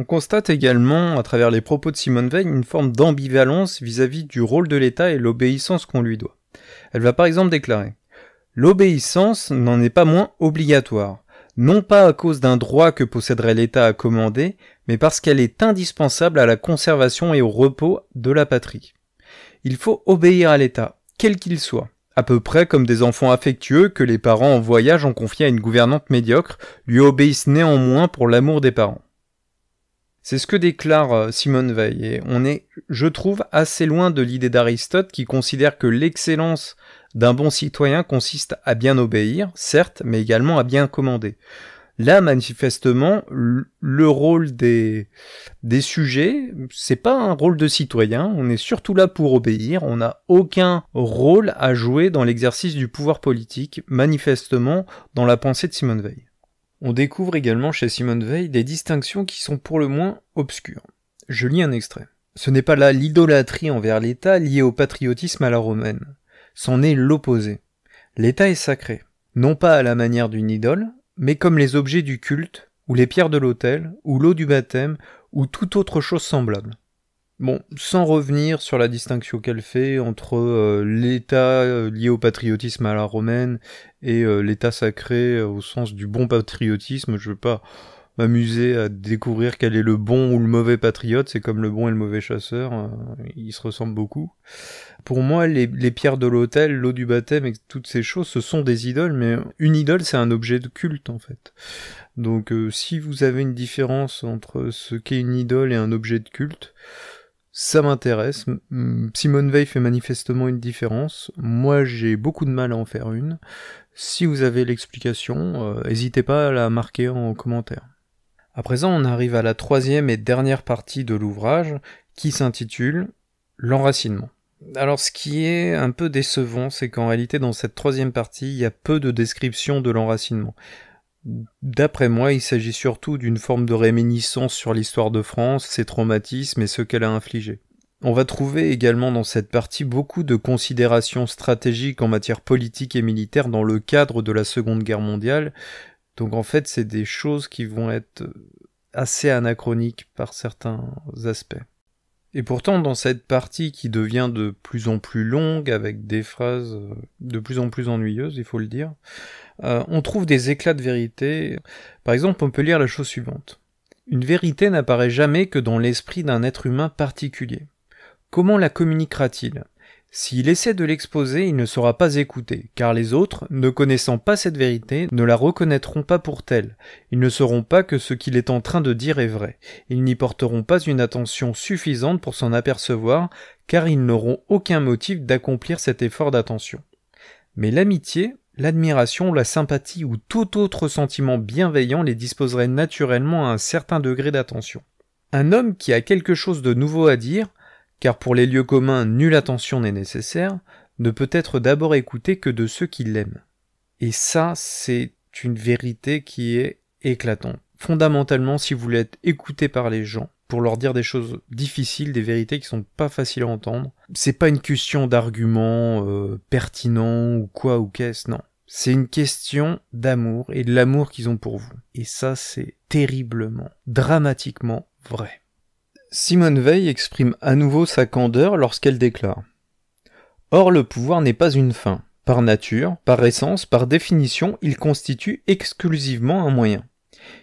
On constate également, à travers les propos de Simone Veil, une forme d'ambivalence vis-à-vis du rôle de l'État et l'obéissance qu'on lui doit. Elle va par exemple déclarer « L'obéissance n'en est pas moins obligatoire, non pas à cause d'un droit que posséderait l'État à commander, mais parce qu'elle est indispensable à la conservation et au repos de la patrie. Il faut obéir à l'État, quel qu'il soit, à peu près comme des enfants affectueux que les parents en voyage ont confiés à une gouvernante médiocre, lui obéissent néanmoins pour l'amour des parents. » C'est ce que déclare Simone Veil, et on est, je trouve, assez loin de l'idée d'Aristote qui considère que l'excellence d'un bon citoyen consiste à bien obéir, certes, mais également à bien commander. Là, manifestement, le rôle des sujets, c'est pas un rôle de citoyen, on est surtout là pour obéir, on n'a aucun rôle à jouer dans l'exercice du pouvoir politique, manifestement dans la pensée de Simone Veil. On découvre également chez Simone Veil des distinctions qui sont pour le moins obscures. Je lis un extrait. Ce n'est pas là l'idolâtrie envers l'État liée au patriotisme à la romaine. C'en est l'opposé. L'État est sacré, non pas à la manière d'une idole, mais comme les objets du culte, ou les pierres de l'autel, ou l'eau du baptême, ou toute autre chose semblable. Bon, sans revenir sur la distinction qu'elle fait entre l'État lié au patriotisme à la romaine et l'État sacré au sens du bon patriotisme, je veux pas m'amuser à découvrir quel est le bon ou le mauvais patriote, c'est comme le bon et le mauvais chasseur, ils se ressemblent beaucoup. Pour moi, les pierres de l'autel, l'eau du baptême et toutes ces choses, ce sont des idoles, mais une idole, c'est un objet de culte, en fait. Donc, si vous avez une différence entre ce qu'est une idole et un objet de culte, ça m'intéresse. Simone Veil fait manifestement une différence. Moi, j'ai beaucoup de mal à en faire une. Si vous avez l'explication, n'hésitez pas à la marquer en commentaire. À présent, on arrive à la troisième et dernière partie de l'ouvrage, qui s'intitule « L'enracinement ». Alors, ce qui est un peu décevant, c'est qu'en réalité, dans cette troisième partie, il y a peu de description de l'enracinement. D'après moi, il s'agit surtout d'une forme de réminiscence sur l'histoire de France, ses traumatismes et ce qu'elle a infligé. On va trouver également dans cette partie beaucoup de considérations stratégiques en matière politique et militaire dans le cadre de la Seconde Guerre mondiale. Donc en fait, c'est des choses qui vont être assez anachroniques par certains aspects. Et pourtant, dans cette partie qui devient de plus en plus longue, avec des phrases de plus en plus ennuyeuses, il faut le dire, on trouve des éclats de vérité. Par exemple, on peut lire la chose suivante. Une vérité n'apparaît jamais que dans l'esprit d'un être humain particulier. Comment la communiquera-t-il ? S'il essaie de l'exposer, il ne sera pas écouté, car les autres, ne connaissant pas cette vérité, ne la reconnaîtront pas pour telle. Ils ne sauront pas que ce qu'il est en train de dire est vrai. Ils n'y porteront pas une attention suffisante pour s'en apercevoir, car ils n'auront aucun motif d'accomplir cet effort d'attention. Mais l'amitié, l'admiration, la sympathie ou tout autre sentiment bienveillant les disposerait naturellement à un certain degré d'attention. Un homme qui a quelque chose de nouveau à dire, car pour les lieux communs, nulle attention n'est nécessaire, ne peut être d'abord écouté que de ceux qui l'aiment. Et ça, c'est une vérité qui est éclatante. Fondamentalement, si vous voulez être écouté par les gens, pour leur dire des choses difficiles, des vérités qui sont pas faciles à entendre, c'est pas une question d'arguments pertinents ou quoi ou qu'est-ce, non. C'est une question d'amour et de l'amour qu'ils ont pour vous. Et ça, c'est terriblement, dramatiquement vrai. Simone Veil exprime à nouveau sa candeur lorsqu'elle déclare « Or le pouvoir n'est pas une fin. Par nature, par essence, par définition, il constitue exclusivement un moyen.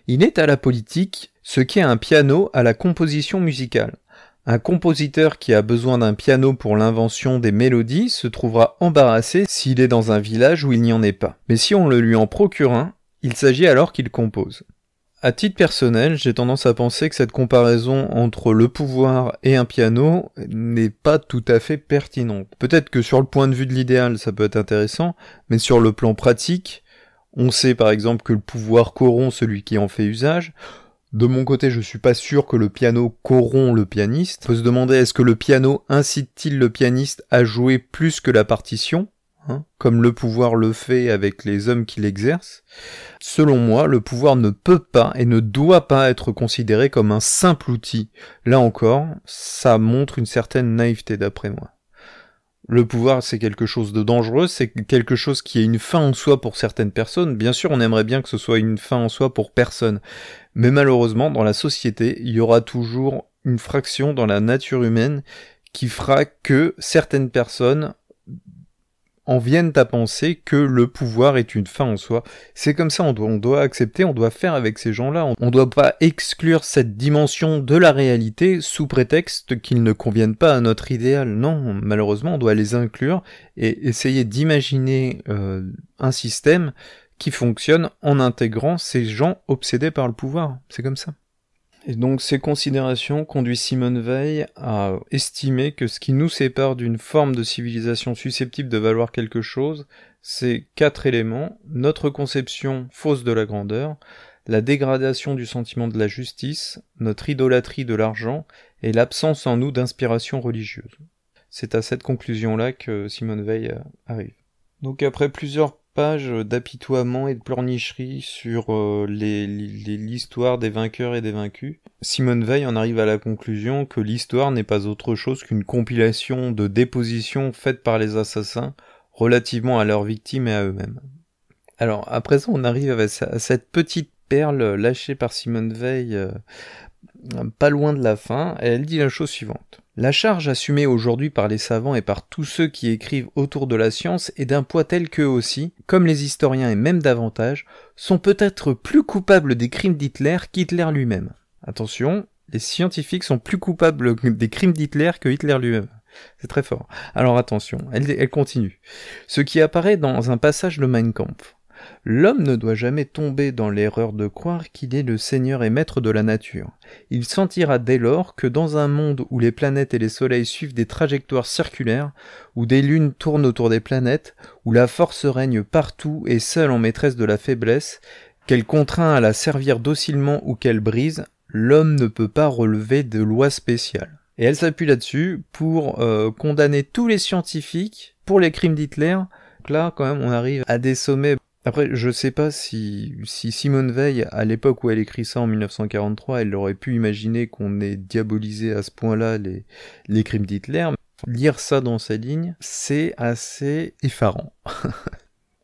Il est à la politique ce qu'est un piano à la composition musicale. Un compositeur qui a besoin d'un piano pour l'invention des mélodies se trouvera embarrassé s'il est dans un village où il n'y en ait pas. Mais si on le lui en procure un, il s'agit alors qu'il compose. » À titre personnel, j'ai tendance à penser que cette comparaison entre le pouvoir et un piano n'est pas tout à fait pertinente. Peut-être que sur le point de vue de l'idéal, ça peut être intéressant, mais sur le plan pratique, on sait par exemple que le pouvoir corrompt celui qui en fait usage. De mon côté, je suis pas sûr que le piano corrompt le pianiste. On peut se demander, est-ce que le piano incite-t-il le pianiste à jouer plus que la partition ? Comme le pouvoir le fait avec les hommes qui l'exercent. Selon moi, le pouvoir ne peut pas et ne doit pas être considéré comme un simple outil. Là encore, ça montre une certaine naïveté d'après moi. Le pouvoir, c'est quelque chose de dangereux, c'est quelque chose qui est une fin en soi pour certaines personnes. Bien sûr, on aimerait bien que ce soit une fin en soi pour personne. Mais malheureusement, dans la société, il y aura toujours une fraction dans la nature humaine qui fera que certaines personnes en viennent à penser que le pouvoir est une fin en soi. C'est comme ça, on doit accepter, on doit faire avec ces gens-là. On ne doit pas exclure cette dimension de la réalité sous prétexte qu'ils ne conviennent pas à notre idéal. Non, malheureusement, on doit les inclure et essayer d'imaginer un système qui fonctionne en intégrant ces gens obsédés par le pouvoir. C'est comme ça. Et donc ces considérations conduisent Simone Veil à estimer que ce qui nous sépare d'une forme de civilisation susceptible de valoir quelque chose, c'est 4 éléments: notre conception fausse de la grandeur, la dégradation du sentiment de la justice, notre idolâtrie de l'argent et l'absence en nous d'inspiration religieuse. C'est à cette conclusion-là que Simone Weil arrive. Donc après plusieurs pages d'apitoiement et de pleurnicherie sur l'histoire des vainqueurs et des vaincus, Simone Weil en arrive à la conclusion que l'histoire n'est pas autre chose qu'une compilation de dépositions faites par les assassins relativement à leurs victimes et à eux-mêmes. Alors, à présent, on arrive à cette petite perle lâchée par Simone Weil pas loin de la fin, et elle dit la chose suivante. La charge assumée aujourd'hui par les savants et par tous ceux qui écrivent autour de la science est d'un poids tel qu'eux aussi, comme les historiens et même davantage, sont peut-être plus coupables des crimes d'Hitler qu'Hitler lui-même. Attention, les scientifiques sont plus coupables des crimes d'Hitler que Hitler lui-même. C'est très fort. Alors attention, elle continue. Ce qui apparaît dans un passage de Mein Kampf. L'homme ne doit jamais tomber dans l'erreur de croire qu'il est le seigneur et maître de la nature. Il sentira dès lors que dans un monde où les planètes et les soleils suivent des trajectoires circulaires, où des lunes tournent autour des planètes, où la force règne partout et seule en maîtresse de la faiblesse, qu'elle contraint à la servir docilement ou qu'elle brise, l'homme ne peut pas relever de loi spéciale. Et elle s'appuie là-dessus pour condamner tous les scientifiques pour les crimes d'Hitler. Donc là, quand même, on arrive à des sommets. Après, je sais pas si Simone Weil, à l'époque où elle écrit ça en 1943, elle aurait pu imaginer qu'on ait diabolisé à ce point-là les crimes d'Hitler. Lire ça dans ses lignes, c'est assez effarant.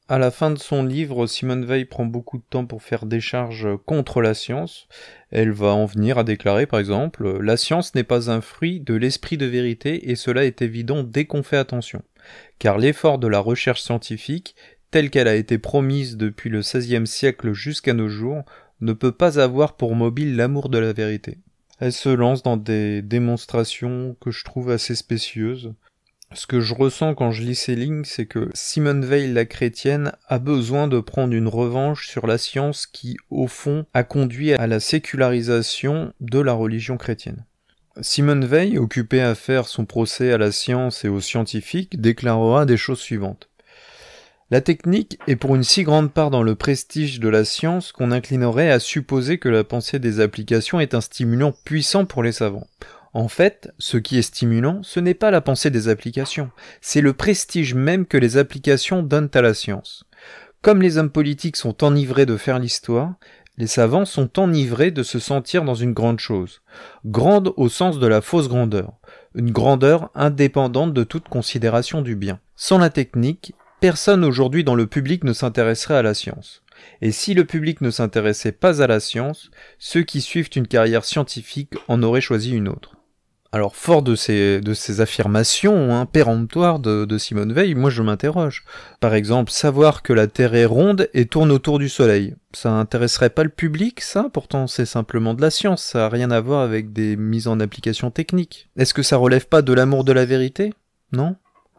À la fin de son livre, Simone Weil prend beaucoup de temps pour faire des charges contre la science. Elle va en venir à déclarer, par exemple, « La science n'est pas un fruit de l'esprit de vérité et cela est évident dès qu'on fait attention. Car l'effort de la recherche scientifique, telle qu'elle a été promise depuis le XVIe siècle jusqu'à nos jours, ne peut pas avoir pour mobile l'amour de la vérité. » Elle se lance dans des démonstrations que je trouve assez spécieuses. Ce que je ressens quand je lis ces lignes, c'est que Simone Weil, la chrétienne, a besoin de prendre une revanche sur la science qui, au fond, a conduit à la sécularisation de la religion chrétienne. Simone Weil, occupée à faire son procès à la science et aux scientifiques, déclarera des choses suivantes. La technique est pour une si grande part dans le prestige de la science qu'on inclinerait à supposer que la pensée des applications est un stimulant puissant pour les savants. En fait, ce qui est stimulant, ce n'est pas la pensée des applications, c'est le prestige même que les applications donnent à la science. Comme les hommes politiques sont enivrés de faire l'histoire, les savants sont enivrés de se sentir dans une grande chose. Grande au sens de la fausse grandeur. Une grandeur indépendante de toute considération du bien. Sans la technique, personne aujourd'hui dans le public ne s'intéresserait à la science. Et si le public ne s'intéressait pas à la science, ceux qui suivent une carrière scientifique en auraient choisi une autre. Alors, fort de ces affirmations péremptoires de Simone Weil, moi je m'interroge. Par exemple, savoir que la Terre est ronde et tourne autour du Soleil. Ça intéresserait pas le public, ça? Pourtant, c'est simplement de la science, ça a rien à voir avec des mises en application techniques. Est-ce que ça relève pas de l'amour de la vérité? Non?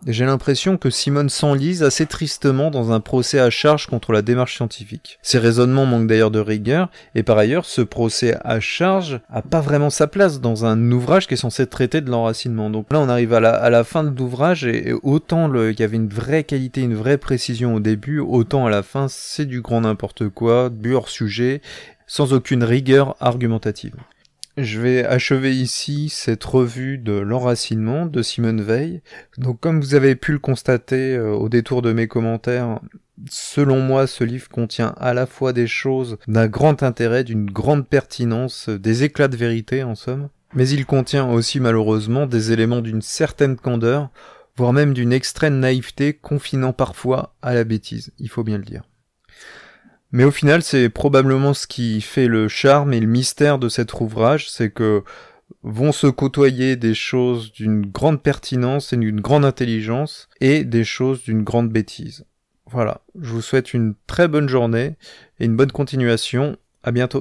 J'ai l'impression que Simone s'enlise assez tristement dans un procès à charge contre la démarche scientifique. Ses raisonnements manquent d'ailleurs de rigueur, et par ailleurs, ce procès à charge a pas vraiment sa place dans un ouvrage qui est censé traiter de l'enracinement. Donc là, on arrive à la fin de l'ouvrage, et autant il y avait une vraie qualité, une vraie précision au début, autant à la fin, c'est du grand n'importe quoi, du hors-sujet, sans aucune rigueur argumentative. Je vais achever ici cette revue de l'enracinement de Simone Weil. Donc comme vous avez pu le constater au détour de mes commentaires, selon moi ce livre contient à la fois des choses d'un grand intérêt, d'une grande pertinence, des éclats de vérité en somme, mais il contient aussi malheureusement des éléments d'une certaine candeur, voire même d'une extrême naïveté confinant parfois à la bêtise, il faut bien le dire. Mais au final, c'est probablement ce qui fait le charme et le mystère de cet ouvrage, c'est que vont se côtoyer des choses d'une grande pertinence et d'une grande intelligence et des choses d'une grande bêtise. Voilà, je vous souhaite une très bonne journée et une bonne continuation. À bientôt.